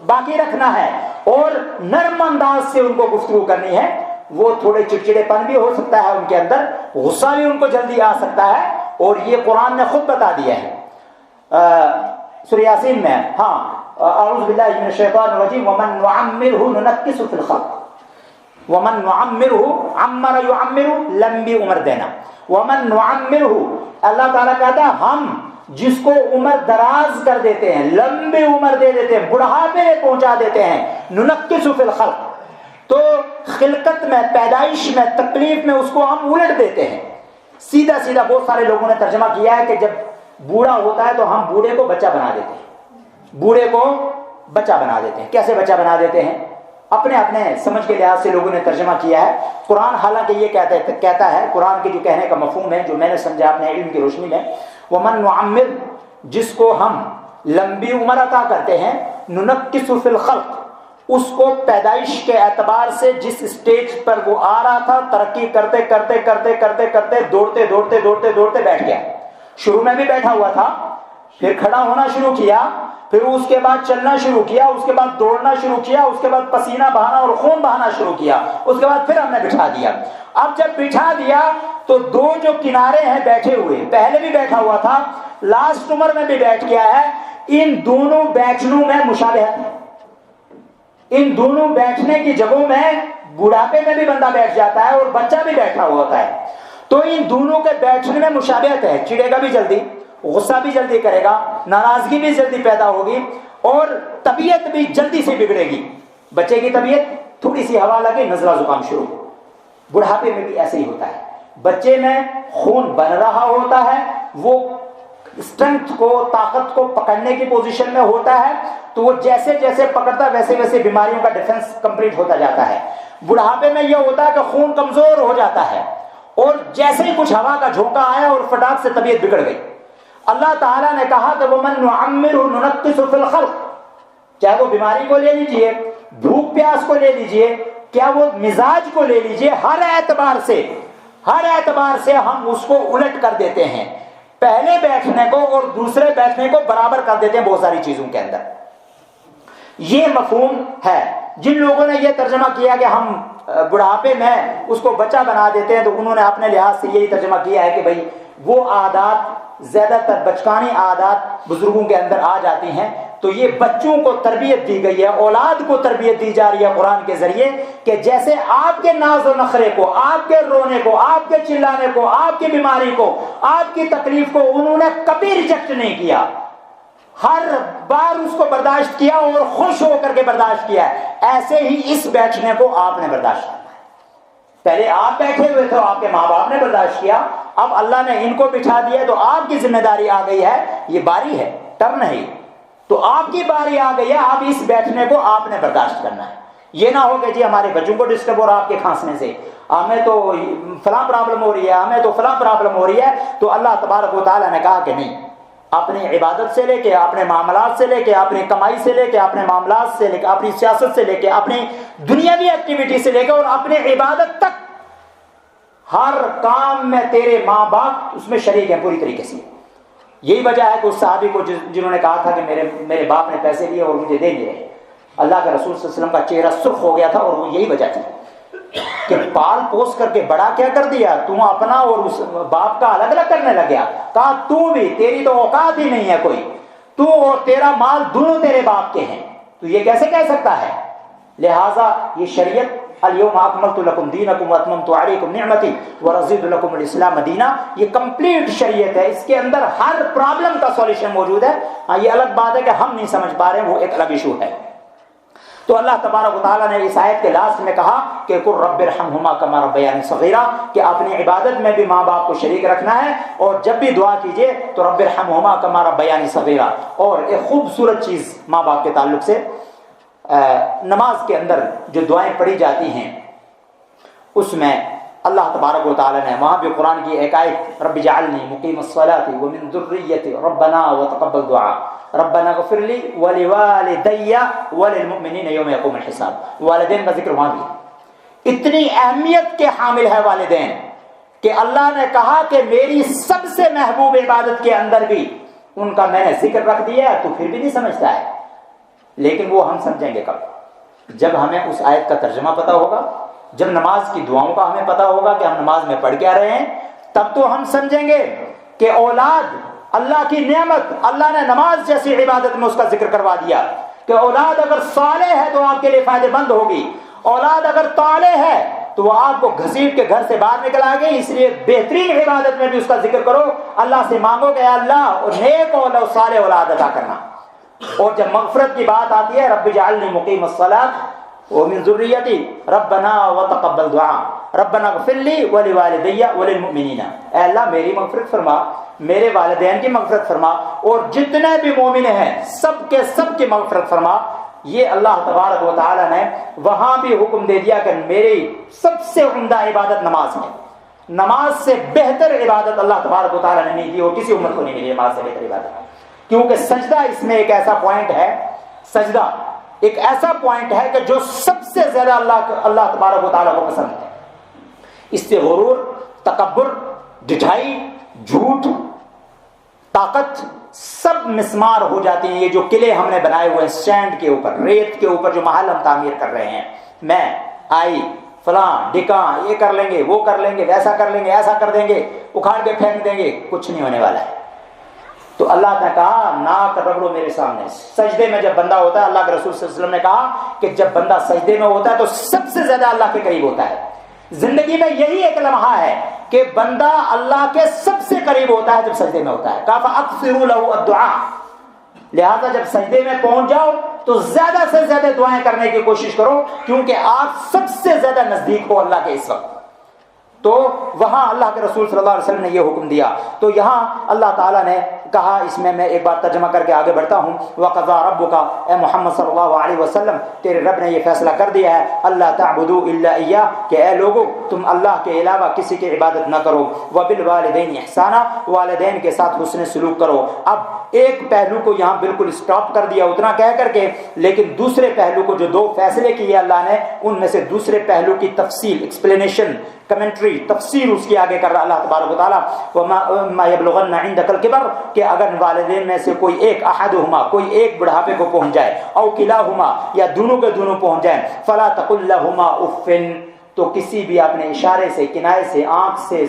باقی رکھنا ہے اور نرم انداز سے ان کو گفتگو کرنی ہے۔ وہ تھوڑے چڑچڑے پن بھی ہو سکتا ہے ان کے اندر، غصہ بھی ان کو جلدی آ سکتا ہے، اور یہ قرآن نے خود بتا دیا ہے سورہ یاسین میں، ہاں، اعوذ باللہ من الشیطان الرجیم، ومن نعمرہ ننکسہ فی الخلق، ومن نعمرہ، عمر یعمر، لمبی عمر دینا، ومن نعمرہ، اللہ تعالیٰ کہتا ہے ہم جس کو عمر دراز کر دیتے ہیں، لمبی عمر دے دیتے ہیں، بڑھاپے میں پہنچا دیتے ہیں، ننکسہ فی الخلق، تو خلقت میں، پیدائش میں، تکلیف میں اس کو ہم الٹ دیتے ہیں، سیدھا سیدھا۔ بہت سارے لوگوں نے ترجمہ کیا ہے کہ جب بوڑھا ہوتا ہے تو ہم بوڑھے کو بچہ بنا دیتے ہیں، بوڑھے کو بچہ بنا دیتے ہیں۔ کیسے بچہ بنا دیتے ہیں؟ اپنے اپنے سمجھ کے لحاظ سے لوگوں نے ترجمہ کیا ہے۔ قرآن حالانکہ یہ کہتا ہے، قرآن کے جو کہنے کا مفہوم ہے، جو میں نے سمجھا اپنے علم کی روشنی میں، ومن نعمر، جس کو ہم لمبی عمر عطا کرتے ہیں، ننکسہ فی الخلق، اس کو پیدائش کے اعتبار سے جس اسٹیج پر وہ آ رہا تھا، ترقی کرتے کرتے کرتے کرتے کرتے دوڑتے دوڑتے دوڑتے دوڑتے بیٹھ گیا۔ شروع میں بھی بیٹھا ہوا تھا، پھر کھڑا ہونا شروع کیا، پھر اس کے بعد چلنا شروع کیا، اس کے بعد دوڑنا شروع کیا، اس کے بعد پسینہ بہانا اور خون بہانا شروع کیا، اس کے بعد پھر ہم نے بٹھا دیا۔ اب جب بٹھا دیا تو دو جو کنارے ہیں بیٹھے ہوئے، پہلے بھی بیٹھا ہوا تھا، لاسٹ عمر میں بھی بیٹھ گیا ہے، ان دونوں بیٹھنوں میں مشابہت ہے، ان دونوں بیٹھنے کی جگہوں میں بڑھاپے میں بھی بندہ بیٹھ جاتا ہے اور بچہ بھی بیٹھا ہوا ہوتا ہے، تو ان دونوں کے بیٹھنے میں مشابہت ہے، چڑے گا بھی جلدی، غصہ بھی جلدی کرے گا، ناراضگی بھی جلدی پیدا ہوگی، اور طبیعت بھی جلدی سے بگڑے گی۔ بچے کی طبیعت تھوڑی سی ہوا لگے، نزلہ زکام شروع۔ بڑھاپے میں بھی ایسے ہی ہوتا ہے، بچے میں خون بن رہا ہوتا ہے، وہ اسٹرنتھ کو، طاقت کو پکڑنے کی پوزیشن میں ہوتا ہے، تو وہ جیسے جیسے پکڑتا ہے ویسے ویسے بیماریوں کا ڈیفنس کمپلیٹ ہوتا جاتا ہے۔ بڑھاپے میں یہ ہوتا ہے کہ خون کمزور ہو جاتا ہے، اور جیسے ہی کچھ ہوا کا جھونکا آیا اور فٹاک سے طبیعت بگڑ گئی۔ اللہ تعالیٰ نے کہا کہ وَمَن نُعَمِّرْهُ نُنَكِّسُ فِي الْخَلْقِ، چاہے وہ بیماری کو لے لیجئے، بھوک پیاس کو لے لیجئے، کیا وہ مزاج کو لے لیجئے، ہر اعتبار سے ہم اس کو الٹ کر دیتے ہیں، پہلے بیٹھنے کو اور دوسرے بیٹھنے کو برابر کر دیتے ہیں بہت ساری چیزوں کے اندر۔ یہ مفہوم ہے جن لوگوں نے یہ ترجمہ کیا کہ ہم بڑھاپے میں اس کو بچہ بنا دیتے ہیں، تو انہوں نے اپنے لحاظ سے یہی ترجمہ کیا ہے کہ بھئی وہ عادات، زیادہ تر بچکانی عادات بزرگوں کے اندر آ جاتی ہیں، تو یہ بچوں کو تربیت دی گئی ہے، اولاد کو تربیت دی جا رہی ہے قرآن کے ذریعے، کہ جیسے آپ کے ناز و نخرے کو، آپ کے رونے کو، آپ کے چلانے کو، آپ کی بیماری کو، آپ کی تکلیف کو انہوں نے کبھی ریجیکٹ نہیں کیا، ہر بار اس کو برداشت کیا اور خوش ہو کر کے برداشت کیا ہے، ایسے ہی اس بیٹھنے کو آپ نے برداشت کرنا ہے۔ پہلے آپ بیٹھے ہوئے تھے، آپ کے ماں باپ نے برداشت کیا، اب اللہ نے ان کو بٹھا دیا تو آپ کی ذمہ داری آ گئی ہے، یہ باری ہے، ٹرن ہے، تو آپ کی باری آ گئی ہے، اب اس بیٹھنے کو آپ نے برداشت کرنا ہے۔ یہ نہ ہو کہ جی ہمارے بچوں کو ڈسٹرب ہو رہا آپ کے کھانسنے سے، ہمیں تو فلاں پرابلم ہو رہی ہے، ہمیں تو فلاں پرابلم ہو رہی ہے، تو اللہ تبارک و تعالیٰ نے کہا کہ نہیں، اپنی عبادت سے لے کے، اپنے معاملات سے لے کے، اپنی کمائی سے لے کے، اپنے معاملات سے لے کے، اپنی سیاست سے لے کے، اپنی دنیاوی ایکٹیویٹی سے لے کے اور اپنی عبادت تک، ہر کام میں تیرے ماں باپ اس میں شریک ہیں پوری طریقے سے۔ یہی وجہ ہے کہ اس صحابی کو جنہوں نے کہا تھا کہ میرے باپ نے پیسے لیے اور مجھے دے نہیں رہے، اللہ کے رسول صلی اللہ علیہ وسلم کا چہرہ سرخ ہو گیا تھا، اور وہ یہی وجہ تھی کہ پال پوس کر کے بڑا کیا کر دیا، تو اپنا اور اس باپ کا الگ الگ کرنے لگ گیا۔ کہا تو بھی، تیری تو اوقات ہی نہیں ہے کوئی، تو اور تیرا مال دونوں تیرے باپ کے ہیں، تو یہ کیسے کہہ سکتا ہے؟ لہٰذا یہ شریعت الیوم اکملت لکم دینکم واتممت علیکم نعمتی ورضیت لکم الاسلام دینا، یہ کمپلیٹ شریعت ہے، اس کے اندر ہر پرابلم کا سولوشن موجود ہے۔ ہاں یہ الگ بات ہے کہ ہم نہیں سمجھ پا رہے ہیں، وہ ایک الگ ایشو ہے۔ تو اللہ تبارک و تعالیٰ نے اس آیت کے لاسٹ میں کہا کہ قل رب ارحمہما کما ربیانی صغیرا، کہ اپنی عبادت میں بھی ماں باپ کو شریک رکھنا ہے، اور جب بھی دعا کیجئے تو رب ارحمہما کما ربیانی صغیرا۔ اور ایک خوبصورت چیز ماں باپ کے تعلق سے، نماز کے اندر جو دعائیں پڑھی جاتی ہیں اس میں اللہ تبارک و تعالیٰ نے وہاں بھی قرآن کی ایک آیت، رب اجعلنی مقیم الصلاۃ ومن ذریتی ربنا وتقبل دعاء ربنا اغفر لی ولوالدی وللمؤمنین یوم یقوم الحساب، والدین کا ذکر وہاں بھی۔ اتنی اہمیت کے حامل ہے والدین کہ اللہ نے کہا کہ میری سب سے محبوب عبادت کے اندر بھی ان کا میں نے ذکر رکھ دیا ہے، تو پھر بھی نہیں سمجھتا ہے۔ لیکن وہ ہم سمجھیں گے کب؟ جب ہمیں اس آیت کا ترجمہ پتا ہوگا، جب نماز کی دعاؤں کا ہمیں پتا ہوگا کہ ہم نماز میں پڑھ کیا رہے ہیں، تب تو ہم سمجھیں گے کہ اولاد اللہ کی نعمت، اللہ نے نماز جیسی عبادت میں اس کا ذکر کروا دیا کہ اولاد اگر صالح ہے تو آپ کے لیے فائدہ مند ہوگی، اولاد اگر طالح ہے تو وہ آپ کو گھسیٹ کے گھر سے باہر نکل آئے گی، اس لیے بہترین عبادت میں بھی اس کا ذکر کرو، اللہ سے مانگو کہ اللہ اور نیک اور صالح اولاد عطا کرنا۔ اور جب مغفرت کی بات آتی ہے، رب اجعلنی مقیم الصلاۃ ومن ذریتی ربنا وتقبل دعاء ربنا اغفر لی ولوالدی وللمؤمنین، اے اللہ میری مغفرت فرما، میرے والدین کی مغفرت فرما، اور جتنے بھی مومن ہیں سب کے سب کی مغفرت فرما۔ یہ اللہ تبارک و تعالی نے وہاں بھی حکم دے دیا کہ میری سب سے عمدہ عبادت نماز ہے، نماز سے بہتر عبادت اللہ تبارک و تعالی نے نہیں دی، اور کسی امت کو نہیں ملی نماز سے بہتر عبادت، کیونکہ سجدہ اس میں ایک ایسا پوائنٹ ہے، سجدہ ایک ایسا پوائنٹ ہے کہ جو سب سے زیادہ اللہ تبارک و تعالیٰ کو پسند ہے۔ اس سے غرور، تکبر، ڈٹھائی، جھوٹ، طاقت سب مسمار ہو جاتی ہیں۔ یہ جو قلعے ہم نے بنائے ہوئے ہیں سینڈ کے اوپر، ریت کے اوپر جو محل ہم تعمیر کر رہے ہیں، میں آئی فلاں ڈکاں یہ کر لیں گے، وہ کر لیں گے، ویسا کر لیں گے، ایسا کر دیں گے، اکھاڑ کے پھینک دیں گے، کچھ نہیں ہونے والا ہے۔ تو اللہ نے کہا ناک رگڑو میرے سامنے۔ سجدے میں جب بندہ ہوتا ہے، اللہ کے رسول صلی اللہ علیہ وسلم نے کہا کہ جب بندہ سجدے میں ہوتا ہے تو سب سے زیادہ اللہ کے قریب ہوتا ہے۔ زندگی میں یہی ایک لمحہ ہے کہ بندہ اللہ کے سب سے قریب ہوتا ہے جب سجدے میں ہوتا ہے۔ کہا فَأَكْثِرُوا لَهُ الدُّعَاء، لہذا جب سجدے میں پہنچ جاؤ تو زیادہ سے زیادہ دعائیں کرنے کی کوشش کرو، کیونکہ آپ سب سے زیادہ نزدیک ہو اللہ کے اس وقت۔ تو وہاں اللہ کے رسول صلی اللہ علیہ وسلم نے یہ حکم دیا۔ تو یہاں اللہ تعالیٰ نے کہا، اس میں ایک بار ترجمہ کر کے آگے بڑھتا ہوں، وَقَضَىٰ رَبُّكَ، اے محمد صلی اللہ علیہ وسلم تیرے رب نے یہ فیصلہ کر دیا ہے، اللہ تعبدوا الا اياه، کہ اے لوگو تم اللہ کے علاوہ کسی کی عبادت نہ کرو، وبالوالدین احسانا، والدین کے ساتھ حسن سلوک کرو۔ اب ایک پہلو کو یہاں بالکل سٹاپ کر دیا اتنا کہہ کر کے، لیکن دوسرے پہلو کو جو 2 فیصلے کیے اللہ نے، ان میں سے دوسرے پہلو کی تفصیل، ایکسپلینیشن، کمنٹری، تفسیر اس کی آگے کر رہا اللہ تبارک و تعالیٰ، وَمَا يَبْلُغَنَّ عِنْدَكَ الْكِبَرَ، کہ اگر والدین میں سے کوئی ایک، احدہما، کوئی ایک بڑھاپے کو پہنچ جائے، او کلاہما، یا دونوں کے دونوں پہنچ جائیں، فَلَا تَقُلْ لَهُمَا اُفٍّ، تو کسی بھی اپنے اشارے سے، کنائے سے، آنکھ سے،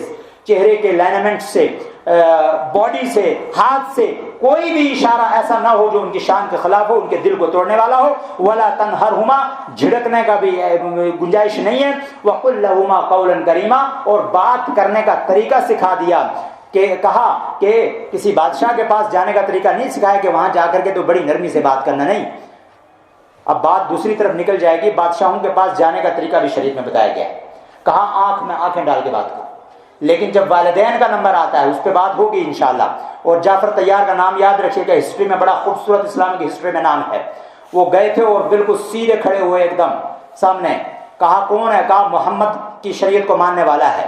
چہرے کے لائنمنٹ سے، باڈی سے، ہاتھ سے، کوئی بھی اشارہ ایسا نہ ہو جو ان کی شان کے خلاف ہو، ان کے دل کو توڑنے والا ہو، ولا تنہرہما، جھڑکنے کا بھی گنجائش نہیں ہے، وقل لہما قولا کریما، اور بات کرنے کا طریقہ سکھا دیا، کہ کہا کہ کسی بادشاہ کے پاس جانے کا طریقہ نہیں سکھایا کہ وہاں جا کر کے تو بڑی نرمی سے بات کرنا، نہیں۔ اب بات دوسری طرف نکل جائے گی، بادشاہوں کے پاس جانے کا طریقہ بھی شریعت میں بتایا گیا ہے، کہا آنکھ میں آنکھیں ڈال کے بات کرو، لیکن جب والدین کا نمبر آتا ہے اس پہ بات ہوگی انشاءاللہ۔ اور جعفر طیار کا نام یاد رکھیے گا، ہسٹری میں بڑا خوبصورت، اسلام کی ہسٹری میں نام ہے۔ وہ گئے تھے اور بالکل سیدھے کھڑے ہوئے ایک دم سامنے، کہا کون ہے؟ کہا محمد کی شریعت کو ماننے والا ہے۔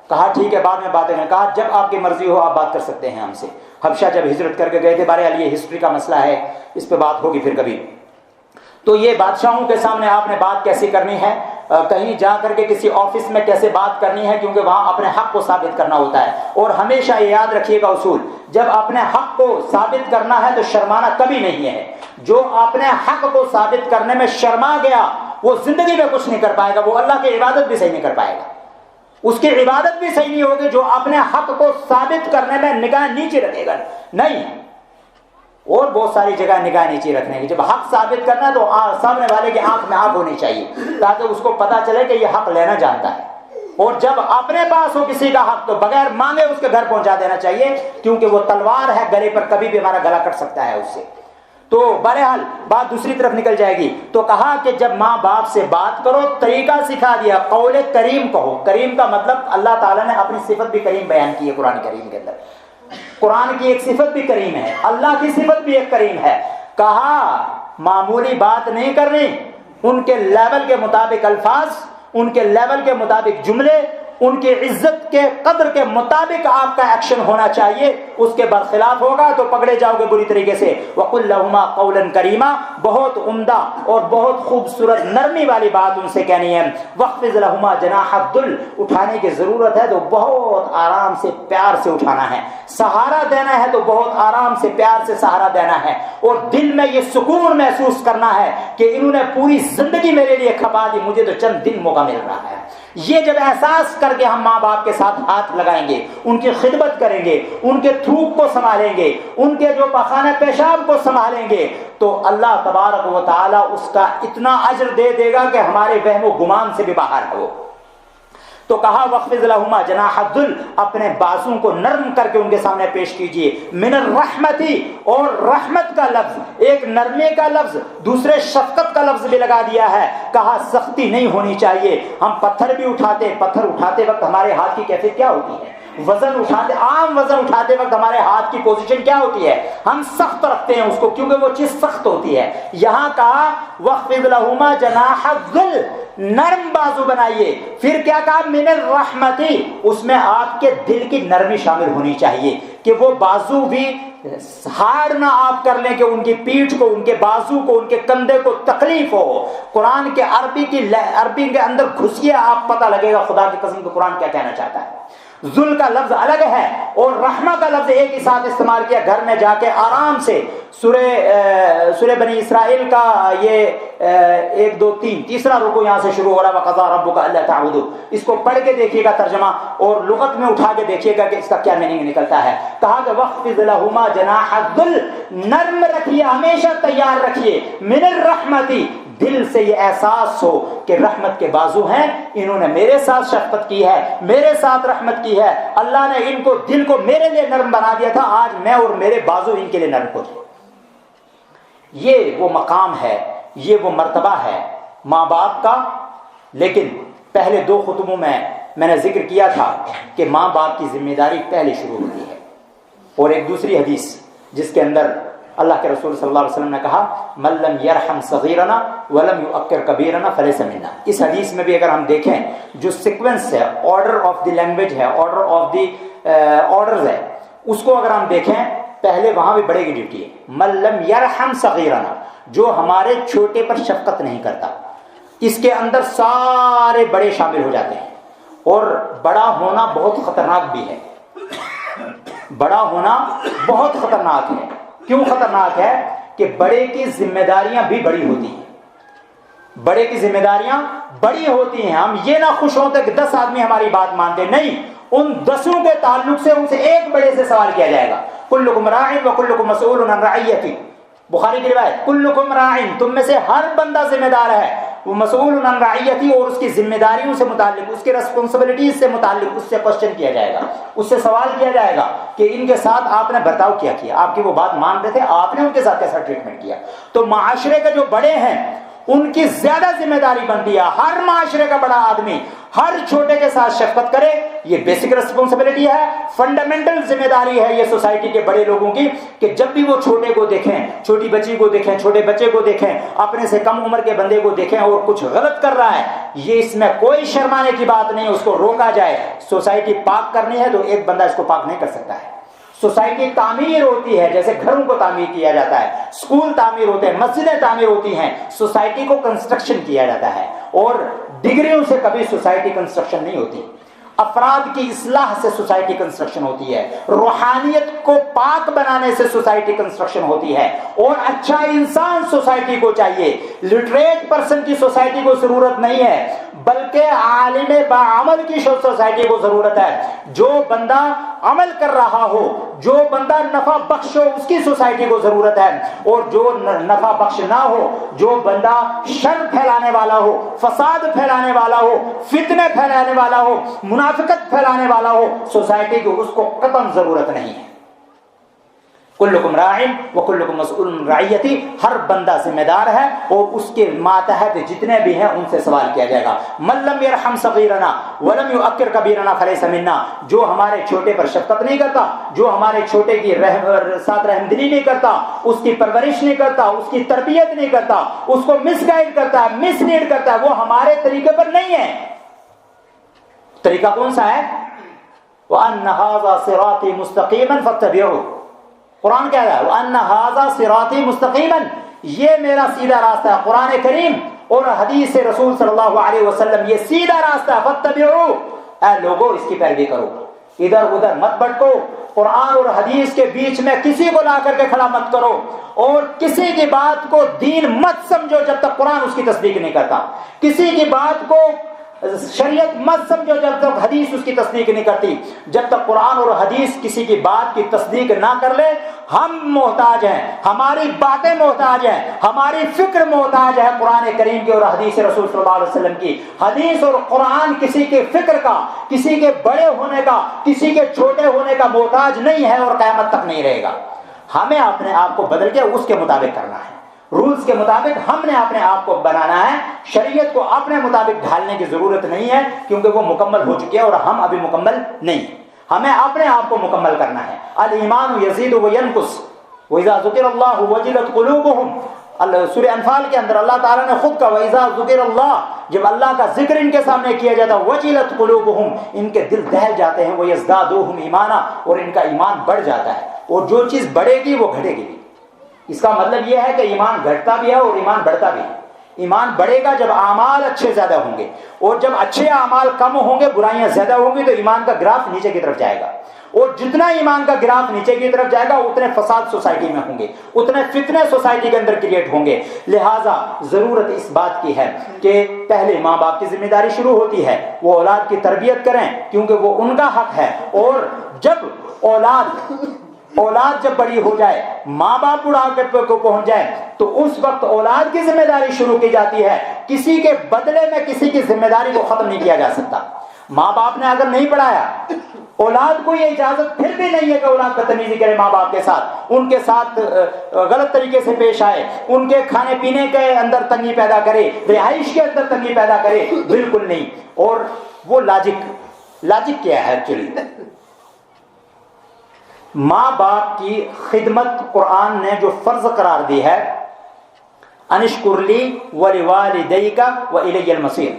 کہا ٹھیک ہے بعد میں باتیں کریں۔ کہا جب آپ کی مرضی ہو آپ بات کر سکتے ہیں ہم سے۔ حبشہ جب ہجرت کر کے گئے تھے، بہرحال یہ ہسٹری کا مسئلہ ہے، اس پہ بات ہوگی پھر کبھی۔ تو یہ بادشاہوں کے سامنے آپ نے بات کیسی کرنی ہے، کہیں جا کر کے کسی آفس میں کیسے بات کرنی ہے، کیونکہ وہاں اپنے حق کو ثابت کرنا ہوتا ہے۔ اور ہمیشہ یہ یاد رکھیے گا اصول، جب اپنے حق کو ثابت کرنا ہے تو شرمانا کبھی نہیں ہے۔ جو اپنے حق کو ثابت کرنے میں شرما گیا وہ زندگی میں کچھ نہیں کر پائے گا، وہ اللہ کی عبادت بھی صحیح نہیں کر پائے گا، اس کی عبادت بھی صحیح نہیں ہوگی۔ جو اپنے حق کو ثابت کرنے میں نگاہ نیچے رکھے گا نہیں، اور بہت ساری جگہ نگاہ نیچے رکھنے کی۔ جب حق ثابت کرنا ہے تو سامنے والے کی آنکھ میں آنکھ ہونی چاہیے، تاکہ اس کو پتا چلے کہ یہ حق لینا جانتا ہے۔ اور جب اپنے پاس ہو کسی کا حق تو بغیر مانگے اس کے گھر پہنچا دینا چاہیے، کیونکہ وہ تلوار ہے گلے پر، کبھی بھی ہمارا گلا کٹ سکتا ہے اس سے۔ تو بہرحال بات دوسری طرف نکل جائے گی۔ تو کہا کہ جب ماں باپ سے بات کرو طریقہ سکھا دیا، قول کریم کہو۔ کریم کا مطلب اللہ تعالیٰ نے اپنی صفت بھی کریم بیان کی ہے قرآن کریم کے اندر۔ قرآن کی ایک صفت بھی کریم ہے، اللہ کی صفت بھی ایک کریم ہے۔ کہا معمولی بات نہیں کرنی، ان کے لیول کے مطابق الفاظ، ان کے لیول کے مطابق جملے، ان کی عزت کے قدر کے مطابق آپ کا ایکشن ہونا چاہیے۔ اس کے برخلاف ہوگا تو پکڑے جاؤ گے بری طریقے سے۔ وَقُلْ لَهُمَا قَوْلًا كَرِيمًا، بہت عمدہ اور بہت خوبصورت نرمی والی بات ان سے کہنی ہے۔ وَاخْفِضْ لَهُمَا جَنَاحَ الذُّلِّ، اٹھانے کی ضرورت ہے تو بہت آرام سے پیار سے اٹھانا ہے، سہارا دینا ہے تو بہت آرام سے پیار سے سہارا دینا ہے، اور دل میں یہ سکون محسوس کرنا ہے کہ انہوں نے پوری زندگی میرے لیے کھپا دی، مجھے تو چند دن موقع مل رہا ہے۔ یہ جب احساس کر کے ہم ماں باپ کے ساتھ ہاتھ لگائیں گے، ان کی خدمت کریں گے، ان کے تھوک کو سنبھالیں گے، ان کے جو پخانہ پیشاب کو سنبھالیں گے، تو اللہ تبارک و تعالیٰ اس کا اتنا اجر دے دے گا کہ ہمارے وہم و گمان سے بھی باہر ہے وہ۔ تو کہا وَاخْفِضْ لَهُمَا جَنَاحَ الذُّلِّ، اپنے بازوں کو نرم کر کے ان کے سامنے پیش کیجئے۔ من الرحمتی، اور رحمت کا لفظ ایک نرمی کا لفظ، دوسرے شفقت کا لفظ بھی لگا دیا ہے۔ کہا سختی نہیں ہونی چاہیے۔ ہم پتھر بھی پتھر اٹھاتے وقت ہمارے ہاتھ کی کیفیت کیا ہوتی ہے؟ عام وزن اٹھاتے وقت ہمارے ہاتھ کی پوزیشن کیا ہوتی ہے؟ ہم سخت رکھتے ہیں اس کو، کیونکہ وہ چیز سخت ہوتی ہے۔ یہاں کہا وَاخْفِضْ لَهُمَا جَنَاحَ الذُّلِّ، نرم بازو بنائیے۔ پھر کیا کہا؟ من الرحمتی، اس میں آپ کے دل کی نرمی شامل ہونی چاہیے، کہ وہ بازو بھی ہارڈ نہ آپ کر لیں کہ ان کی پیٹھ کو، ان کے بازو کو، ان کے کندھے کو تکلیف ہو۔ قرآن کے عربی کے اندر گھسیے، آپ پتہ لگے گا خدا کی قسم کہ قرآن کیا کہنا چاہتا ہے۔ ذل کا لفظ الگ ہے اور رحمہ کا لفظ ایک ہی ساتھ استعمال کیا۔ گھر میں جا کے آرام سے سورہ بنی اسرائیل کا یہ 1 2 3 تیسرا رکوع یہاں سے شروع ہو رہا ہے، وَقَضَىٰ رَبُّكَ أَلَّا تَعْبُدُوا، اس کو پڑھ کے دیکھیے گا ترجمہ، اور لغت میں اٹھا کے دیکھیے گا کہ اس کا کیا میننگ نکلتا ہے۔ کہا کہ وَاخْفِضْ لَهُمَا جَنَاحَ الذُّلِّ، نرم رکھیے، ہمیشہ تیار رکھیے، من الرحمتی، دل سے یہ احساس ہو کہ رحمت کے بازو ہیں، انہوں نے میرے ساتھ شفقت کی ہے، میرے ساتھ رحمت کی ہے، اللہ نے ان کو دل کو میرے لیے نرم بنا دیا تھا، آج میں اور میرے بازو ان کے لیے نرم ہو جائے۔ یہ وہ مقام ہے، یہ وہ مرتبہ ہے ماں باپ کا۔ لیکن پہلے 2 خطبوں میں نے ذکر کیا تھا کہ ماں باپ کی ذمہ داری پہلے شروع ہوتی ہے، اور ایک دوسری حدیث جس کے اندر اللہ کے رسول صلی اللہ علیہ وسلم نے کہا من لم یرحم صغیرنا ولم یؤکر کبیرنا فلیس منا۔ اس حدیث میں بھی اگر ہم دیکھیں جو سیکوینس ہے، آرڈر آف دی لینگویج ہے، آرڈر آف دی آرڈرز ہے، اس کو اگر ہم دیکھیں پہلے وہاں بھی بڑے کی ڈیوٹی ہے. من لم یرحم صغیرنا, جو ہمارے چھوٹے پر شفقت نہیں کرتا. اس کے اندر سارے بڑے شامل ہو جاتے ہیں. اور بڑا ہونا بہت خطرناک بھی ہے. بڑا ہونا بہت خطرناک ہے. کیوں خطرناک ہے؟ کہ بڑے کی ذمہ داریاں بھی بڑی ہوتی ہیں. بڑے کی ذمہ داریاں بڑی ہوتی ہیں. ہم یہ نہ خوش ہوتے کہ 10 آدمی ہماری بات مانتے, نہیں, ان 10 کے تعلق سے ان سے ایک بڑے سے سوال کیا جائے گا. کلکم راع وکلکم مسئول عن رعیتہ, بخاری کی روایت, کلکم راع, تم میں سے ہر بندہ ذمہ دار ہے, وہ مسئول عن رعیتہ, اور اس کی ذمہ داریوں سے متعلق, اس کی ریسپانسبلٹیز سے متعلق اس سے کوشچن کیا جائے گا, اس سے سوال کیا جائے گا کہ ان کے ساتھ آپ نے برتاؤ کیا کیا, آپ کی وہ بات مان رہے تھے, آپ نے ان کے ساتھ کیسا ٹریٹمنٹ کیا. تو معاشرے کے جو بڑے ہیں ان کی زیادہ ذمہ داری بنتی ہے. ہر معاشرے کا بڑا آدمی ہر چھوٹے کے ساتھ شفقت کرے, یہ بیسک ریسپانسبلٹی ہے, فنڈامنٹل ذمہ داری ہے یہ سوسائٹی کے بڑے لوگوں کی, کہ جب بھی وہ چھوٹے کو دیکھیں, چھوٹی بچی کو دیکھیں, چھوٹے بچے کو دیکھیں, اپنے سے کم عمر کے بندے کو دیکھیں اور کچھ غلط کر رہا ہے, یہ اس میں کوئی شرمانے کی بات نہیں, اس کو روکا جائے. سوسائٹی پاک کرنی ہے تو ایک بندہ اس کو پاک نہیں کر سکتا ہے. سوسائٹی تعمیر ہوتی ہے جیسے گھروں کو تعمیر کیا جاتا ہے, اسکول تعمیر ہوتے ہیں, مسجدیں تعمیر ہوتی ہیں, سوسائٹی کو کنسٹرکشن کیا جاتا ہے. اور ڈگریوں سے کبھی سوسائٹی کنسٹرکشن نہیں ہوتی. افراد کی اصلاح سے سوسائٹی کنسٹرکشن ہوتی ہے, روحانیت کو پاک بنانے سے سوسائٹی کنسٹرکشن ہوتی ہے. اور اچھا انسان سوسائٹی کو چاہیے. لٹریٹ پرسن کی سوسائٹی کو ضرورت نہیں ہے, بلکہ عالم باعمل کی سوسائٹی کو ضرورت ہے. جو بندہ عمل کر رہا ہو, جو بندہ نفع بخش ہو, اس کی سوسائٹی کو ضرورت ہے. اور جو نفع بخش نہ ہو, جو بندہ شر پھیلانے والا ہو, فساد پھیلانے والا ہو, فتنے پھیلانے والا ہو, منافقت پھیلانے والا ہو, سوسائٹی کو اس کو قطعاً ضرورت نہیں ہے. کلکم راع وکلکم مسئول عن رعیتہ, ہر بندہ ذمہ دار ہے اور اس کے ماتحت جتنے بھی ہیں ان سے سوال کیا جائے گا. من لم یرحم صغیرنا ولم یؤکر کبیرنا فلیس منا, جو ہمارے چھوٹے پر شفقت نہیں کرتا, جو ہمارے چھوٹے کی ساتھ رحمدلی نہیں کرتا, اس کی پرورش نہیں کرتا, اس کی تربیت نہیں کرتا, اس کو مس گائیڈ کرتا ہے, مس لیڈ کرتا ہے, وہ ہمارے طریقے پر نہیں ہے. طریقہ کون سا ہے؟ وَأَنَّ هَذَا صِرَاطِي مُسْتَقِيمًا فَاتَّبِعُوهُ. قرآن کہہ رہا ہے وَأَنَّ هَذَا صِرَاطِي مُسْتَقِيمًا, یہ میرا سیدھا راستہ ہے. قرآن کریم اور حدیث رسول صلی اللہ علیہ وسلم یہ سیدھا راستہ ہے. فَاتَّبِعُوهُ, اے لوگو اس کی پیروی کرو, ادھر ادھر مت بھٹکو. قرآن اور حدیث کے بیچ میں کسی کو لا کر کے کھڑا مت کرو, اور کسی کی بات کو دین مت سمجھو جب تک قرآن اس کی تصدیق نہیں کرتا. کسی کی بات کو شریعت مت سمجھو جب تک حدیث اس کی تصدیق نہیں کرتی. جب تک قرآن اور حدیث کسی کی بات کی تصدیق نہ کر لے, ہم محتاج ہیں, ہماری باتیں محتاج ہیں, ہماری فکر محتاج ہے قرآن کریم کی اور حدیث رسول صلی اللہ علیہ وسلم کی. حدیث اور قرآن کسی کے فکر کا, کسی کے بڑے ہونے کا, کسی کے چھوٹے ہونے کا محتاج نہیں ہے اور قیامت تک نہیں رہے گا. ہمیں اپنے آپ کو بدل کے اس کے مطابق کرنا ہے, رولز کے مطابق ہم نے اپنے آپ کو بنانا ہے. شریعت کو اپنے مطابق ڈھالنے کی ضرورت نہیں ہے کیونکہ وہ مکمل ہو چکی ہے اور ہم ابھی مکمل نہیں. ہمیں اپنے آپ کو مکمل کرنا ہے. الایمان یزید و ینقص واذا ذکر اللہ وجلت قلوبہم, سورہ انفال کے اندر اللہ تعالیٰ نے خود کہا واذا ذکر اللہ, جب اللہ کا ذکر ان کے سامنے کیا جاتا ہے, وجلت قلوبہم, ان کے دل دہل جاتے ہیں, ویزدادوہم ایمانا, اور ان کا ایمان بڑھ جاتا ہے. اور جو چیز بڑھے گی وہ گھٹے گی بھی. اس کا مطلب یہ ہے کہ ایمان گھٹتا بھی ہے اور ایمان بڑھتا بھی ہے. ایمان بڑھے گا جب اعمال اچھے زیادہ ہوں گے, اور جب اچھے اعمال کم ہوں گے, برائیاں زیادہ ہوں گی, تو ایمان کا گراف نیچے کی طرف جائے گا. اور جتنا ایمان کا گراف نیچے کی طرف جائے گا اتنے فساد سوسائٹی میں ہوں گے, اتنے فتنے سوسائٹی کے اندر کریٹ ہوں گے. لہٰذا ضرورت اس بات کی ہے کہ پہلے ماں باپ کی ذمہ داری شروع ہوتی ہے, وہ اولاد کی تربیت کریں کیونکہ وہ ان کا حق ہے. اور جب اولاد جب بڑی ہو جائے, ماں باپ بڑھاپے کو پہنچ جائے, تو اس وقت اولاد کی ذمہ داری شروع کی جاتی ہے. کسی کے بدلے میں کسی کی ذمہ داری کو ختم نہیں کیا جا سکتا. ماں باپ نے اگر نہیں پڑھایا, اولاد کو یہ اجازت پھر بھی نہیں ہے کہ اولاد بدتمیزی کرے ماں باپ کے ساتھ, ان کے ساتھ غلط طریقے سے پیش آئے, ان کے کھانے پینے کے اندر تنگی پیدا کرے, رہائش کے اندر تنگی پیدا کرے, بالکل نہیں. اور وہ لاجک کیا ہے ایکچولی؟ ماں باپ کی خدمت قرآن نے جو فرض قرار دی ہے, انشکر لی ولوالدیک والی المصیر.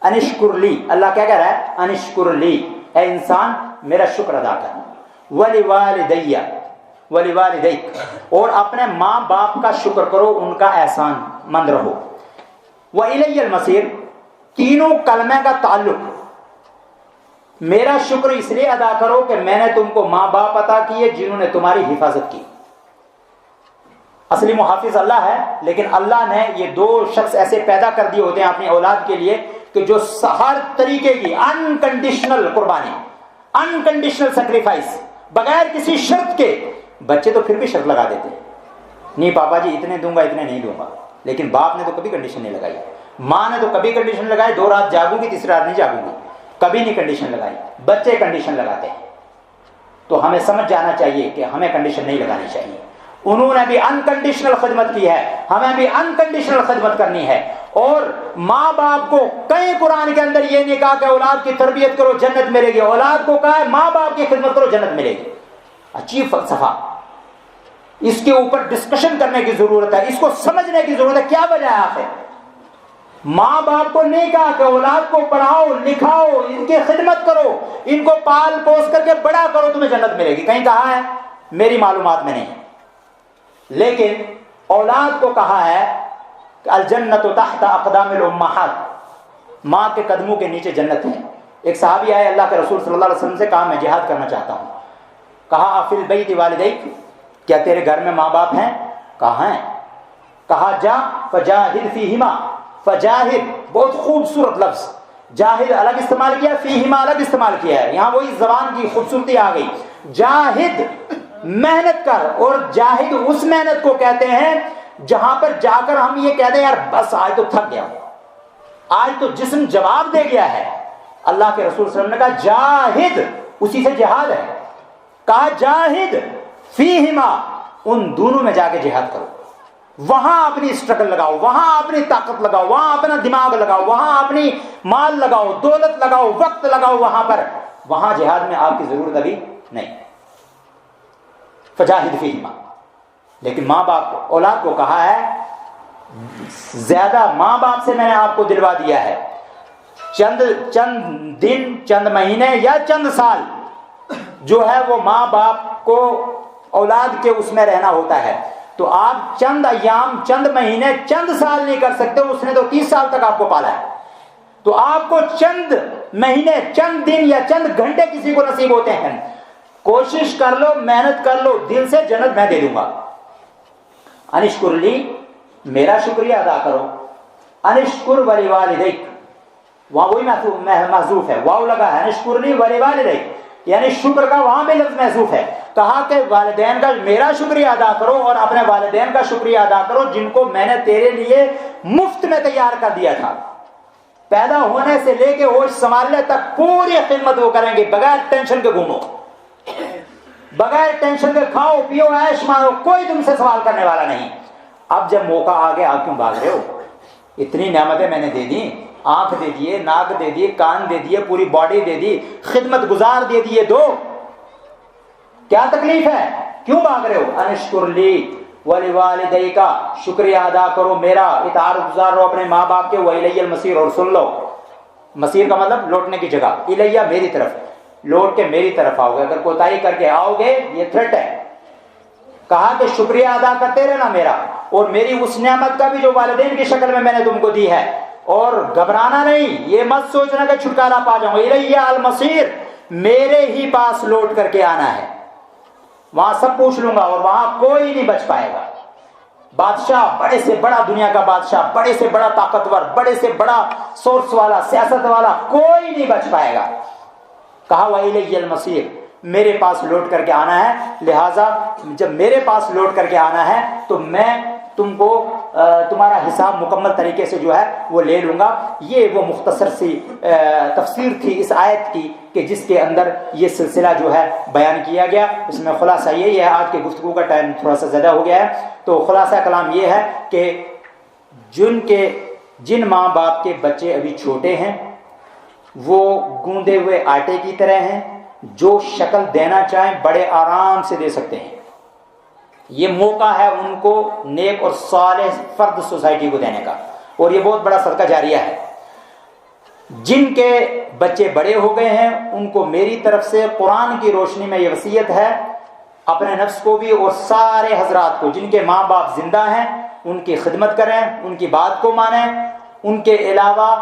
انشکر لی, اللہ کیا کہہ رہا ہے؟ انشکر لی, اے انسان میرا شکر ادا کر. وَلِوَالِدَيَّ وَلِوَالِدَيْكَ، اور اپنے ماں باپ کا شکر کرو، ان کا احسان مند رہو۔ وَإِلَيَّ الْمَصِيرُ، تینوں کلمے کا تعلق، میرا شکر اس لیے ادا کرو کہ میں نے تم کو ماں باپ عطا کیے جنہوں نے تمہاری حفاظت کی۔ اصلی محافظ اللہ ہے، لیکن اللہ نے یہ دو شخص ایسے پیدا کر دیے ہوتے ہیں اپنی اولاد کے لیے کہ جو ہر طریقے کی انکنڈیشنل قربانی، انکنڈیشنل سیکریفائس، بغیر کسی شرط کے۔ بچے تو پھر بھی شرط لگا دیتے ہیں، نہیں پاپا جی اتنے دوں گا اتنے نہیں دوں گا، لیکن باپ نے تو کبھی کنڈیشن نہیں لگائی، ماں نے تو کبھی کنڈیشن لگائی 2 رات جاگوں گی تیسری رات نہیں جاگوں گی، کبھی نہیں کنڈیشن لگائی۔ بچے کنڈیشن لگاتے ہیں، تو ہمیں سمجھ جانا چاہیے کہ ہمیں کنڈیشن نہیں لگانی چاہیے۔ انہوں نے بھی انکنڈیشنل خدمت کی ہے، ہمیں بھی انکنڈیشنل خدمت کرنی ہے۔ اور ماں باپ کو کئی قرآن کے اندر یہ نہیں کہا کہ اولاد کی تربیت کرو جنت ملے گی، اولاد کو کہا ہے ماں باپ کی خدمت کرو جنت ملے گی۔ عجیب فلسفہ، اس کے اوپر ڈسکشن کرنے کی ضرورت ہے، اس کو سمجھنے کی ضرورت ہے، کیا وجہ ہے آخر؟ ماں باپ کو نہیں کہا کہ اولاد کو پڑھاؤ لکھاؤ، ان کی خدمت کرو، ان کو پال پوس کر کے بڑا کرو تمہیں جنت ملے گی، کہیں کہا ہے؟ میری معلومات میں نہیں ہے۔ لیکن اولاد کو کہا ہے کہ الجنت تحت اقدام الامہات، ماں کے قدموں کے نیچے جنت ہے۔ ایک صحابی آئے اللہ کے رسول صلی اللہ علیہ وسلم سے، کہا میں جہاد کرنا چاہتا ہوں۔ کہا افی البیت والدیک، کیا تیرے گھر میں ماں باپ ہیں؟ کہا ہیں۔ کہا جا فجاہد فیہما، فجاہد بہت خوبصورت لفظ، جاہد الگ استعمال کیا، فیہما الگ استعمال کیا ہے، یہاں وہی زبان کی خوبصورتی آ گئی۔ جاہد محنت کر، اور جاہد اس محنت کو کہتے ہیں جہاں پر جا کر ہم یہ کہتے ہیں یار بس آج تو تھک گیا، آج تو جسم جواب دے گیا ہے۔ اللہ کے رسول صلی اللہ علیہ وسلم نے کہا جاہد، اسی سے جہاد ہے، کہا جاہد فیہما، ان دونوں میں جا کے جہاد کرو، وہاں اپنی اسٹرگل لگاؤ، وہاں اپنی طاقت لگاؤ، وہاں اپنا دماغ لگاؤ، وہاں اپنی مال لگاؤ، دولت لگاؤ، وقت لگاؤ وہاں پر، وہاں جہاد میں آپ کی ضرورت ابھی نہیں۔ فجاہد فیہما، لیکن ماں باپ اولاد کو کہا ہے زیادہ ماں باپ سے میں نے آپ کو دلوا دیا ہے، چند دن، چند مہینے یا چند سال جو ہے وہ ماں باپ کو اولاد کے اس میں رہنا ہوتا ہے، تو آپ چند ایام، چند مہینے، چند سال نہیں کر سکتے، اس نے تو 30 سال تک آپ کو پالا ہے، تو آپ کو چند مہینے، چند دن یا چند گھنٹے کسی کو نصیب ہوتے ہیں، کوشش کر لو، محنت کر لو، دل سے جنت میں دے دوں گا۔ انشکر لی، میرا شکریہ ادا کرو، انشکر ولی والدیک، وہاں وہی محذوف ہے، واو لگا ہے، انشکر لی ولی والدیک، یعنی شکر کا وہاں بھی لفظ محذوف ہے۔ کہا کہ والدین کا میرا شکریہ ادا کرو اور اپنے والدین کا شکریہ ادا کرو جن کو میں نے تیرے لیے مفت میں تیار کر دیا تھا، پیدا ہونے سے لے کے ہوش سنبھالنے تک پوری خدمت وہ کریں گے، بغیر ٹینشن کے گھومو، بغیر ٹینشن کے کھاؤ پیو عیش مارو، کوئی تم سے سوال کرنے والا نہیں۔ اب جب موقع آ گیا آپ کیوں بھاگ رہے ہو؟ اتنی نعمتیں میں نے دے دی، آنکھ دے دیے، ناک دے دیے، کان دے دیے، پوری باڈی دے دی، خدمت گزار دے دیے، دو، کیا تکلیف ہے؟ کیوں بھاگ رہے ہو؟ انشکر لی ولوالدیک، شکریہ ادا کرو میرا، اطاعت گزار رہو اپنے ماں باپ کے، وإلی المصیر، اور سن لو، مصیر کا مطلب لوٹنے کی جگہ، الیہ میری طرف، لوٹ کے میری طرف آؤ گے، اگر کوتاہی کر کے آؤ گے یہ تھریٹ ہے۔ کہا کہ شکریہ ادا کرتے رہنا میرا، اور میری اس نعمت کا بھی جو والدین کی شکل میں نے تم کو دی ہے، اور گھبرانا نہیں، یہ مت سوچنا کہ چھٹکارا پا جاؤں گا، الیہ المصیر، میرے ہی پاس لوٹ کر کے آنا ہے، وہاں سب پوچھ لوں گا اور وہاں کوئی نہیں بچ پائے گا۔ بادشاہ، بڑے سے بڑا دنیا کا بادشاہ، بڑے سے بڑا طاقتور، بڑے سے بڑا سورس والا، سیاست والا، کوئی نہیں بچ پائے گا۔ کہا وإلی المصیر، میرے پاس لوٹ کر کے آنا ہے، لہٰذا جب میرے پاس لوٹ کر کے آنا ہے تو میں تم کو تمہارا حساب مکمل طریقے سے جو ہے وہ لے لوں گا۔ یہ وہ مختصر سی تفسیر تھی اس آیت کی کہ جس کے اندر یہ سلسلہ جو ہے بیان کیا گیا۔ اس میں خلاصہ یہی ہے، آج کی گفتگو کا ٹائم تھوڑا سا زیادہ ہو گیا ہے، تو خلاصہ کلام یہ ہے کہ جن ماں باپ کے بچے ابھی چھوٹے ہیں وہ گوندے ہوئے آٹے کی طرح ہیں، جو شکل دینا چاہیں بڑے آرام سے دے سکتے ہیں، یہ موقع ہے ان کو نیک اور صالح فرد سوسائٹی کو دینے کا، اور یہ بہت بڑا صدقہ جاریہ ہے۔ جن کے بچے بڑے ہو گئے ہیں ان کو میری طرف سے قرآن کی روشنی میں یہ وصیت ہے، اپنے نفس کو بھی اور سارے حضرات کو جن کے ماں باپ زندہ ہیں ان کی خدمت کریں، ان کی بات کو مانیں، ان کے علاوہ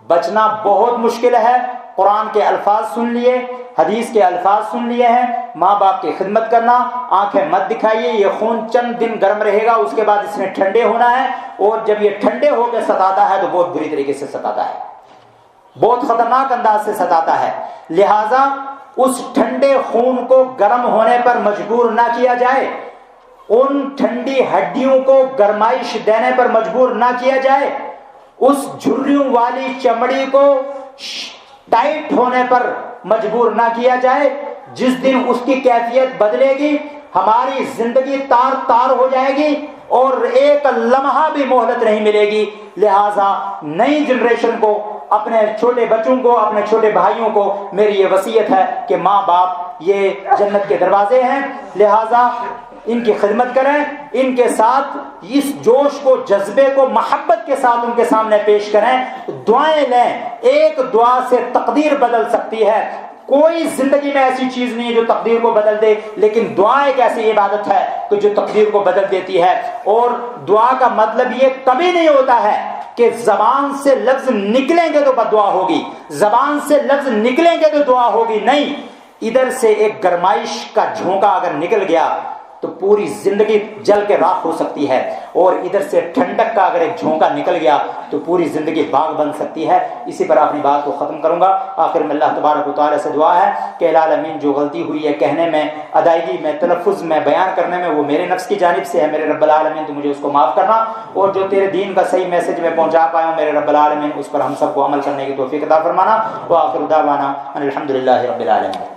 بچنا بہت مشکل ہے۔ قرآن کے الفاظ سن لیے، حدیث کے الفاظ سن لیے ہیں، ماں باپ کی خدمت کرنا، آنکھیں مت دکھائیے، یہ خون چند دن گرم رہے گا، اس کے بعد اس نے ٹھنڈے ہونا ہے، اور جب یہ ٹھنڈے ہو کے ستاتا ہے تو بہت بری طریقے سے ستاتا ہے، بہت خطرناک انداز سے ستاتا ہے۔ لہذا اس ٹھنڈے خون کو گرم ہونے پر مجبور نہ کیا جائے، ان ٹھنڈی ہڈیوں کو گرمائش دینے پر مجبور نہ کیا جائے، اس جھریوں والی چمڑی کو ٹائٹ ہونے پر مجبور نہ کیا جائے۔ جس دن اس کی کیفیت بدلے گی ہماری زندگی تار تار ہو جائے گی اور ایک لمحہ بھی مہلت نہیں ملے گی۔ لہذا نئی جنریشن کو، اپنے چھوٹے بچوں کو، اپنے چھوٹے بھائیوں کو میری یہ وصیت ہے کہ ماں باپ یہ جنت کے دروازے ہیں، لہذا ان کی خدمت کریں، ان کے ساتھ اس جوش کو، جذبے کو محبت کے ساتھ ان کے سامنے پیش کریں، دعائیں لیں۔ ایک دعا سے تقدیر بدل سکتی ہے، کوئی زندگی میں ایسی چیز نہیں ہے جو تقدیر کو بدل دے، لیکن دعا ایک ایسی عبادت ہے کہ جو تقدیر کو بدل دیتی ہے۔ اور دعا کا مطلب یہ کبھی نہیں ہوتا ہے کہ زبان سے لفظ نکلیں گے تو بددعا ہوگی، زبان سے لفظ نکلیں گے تو دعا ہوگی، نہیں۔ ادھر سے ایک گرمائش کا جھونکا اگر نکل گیا تو پوری زندگی جل کے راکھ ہو سکتی ہے، اور ادھر سے ٹھنڈک کا اگر ایک جھونکا نکل گیا تو پوری زندگی باغ بن سکتی ہے۔ اسی پر اپنی بات کو ختم کروں گا۔ آخر میں اللہ تبارک و تعالیٰ سے دعا ہے کہ العالمین جو غلطی ہوئی ہے کہنے میں، ادائیگی میں، تلفظ میں، بیان کرنے میں، وہ میرے نفس کی جانب سے ہے، میرے رب العالمین تو مجھے اس کو معاف کرنا، اور جو تیرے دین کا صحیح میسج میں پہنچا پایا ہوں میرے رب العالمین اس پر ہم سب کو عمل کرنے کی توفیق عطا فرمانا۔ وآخر دعوانا ان الحمدللہ رب العالمین۔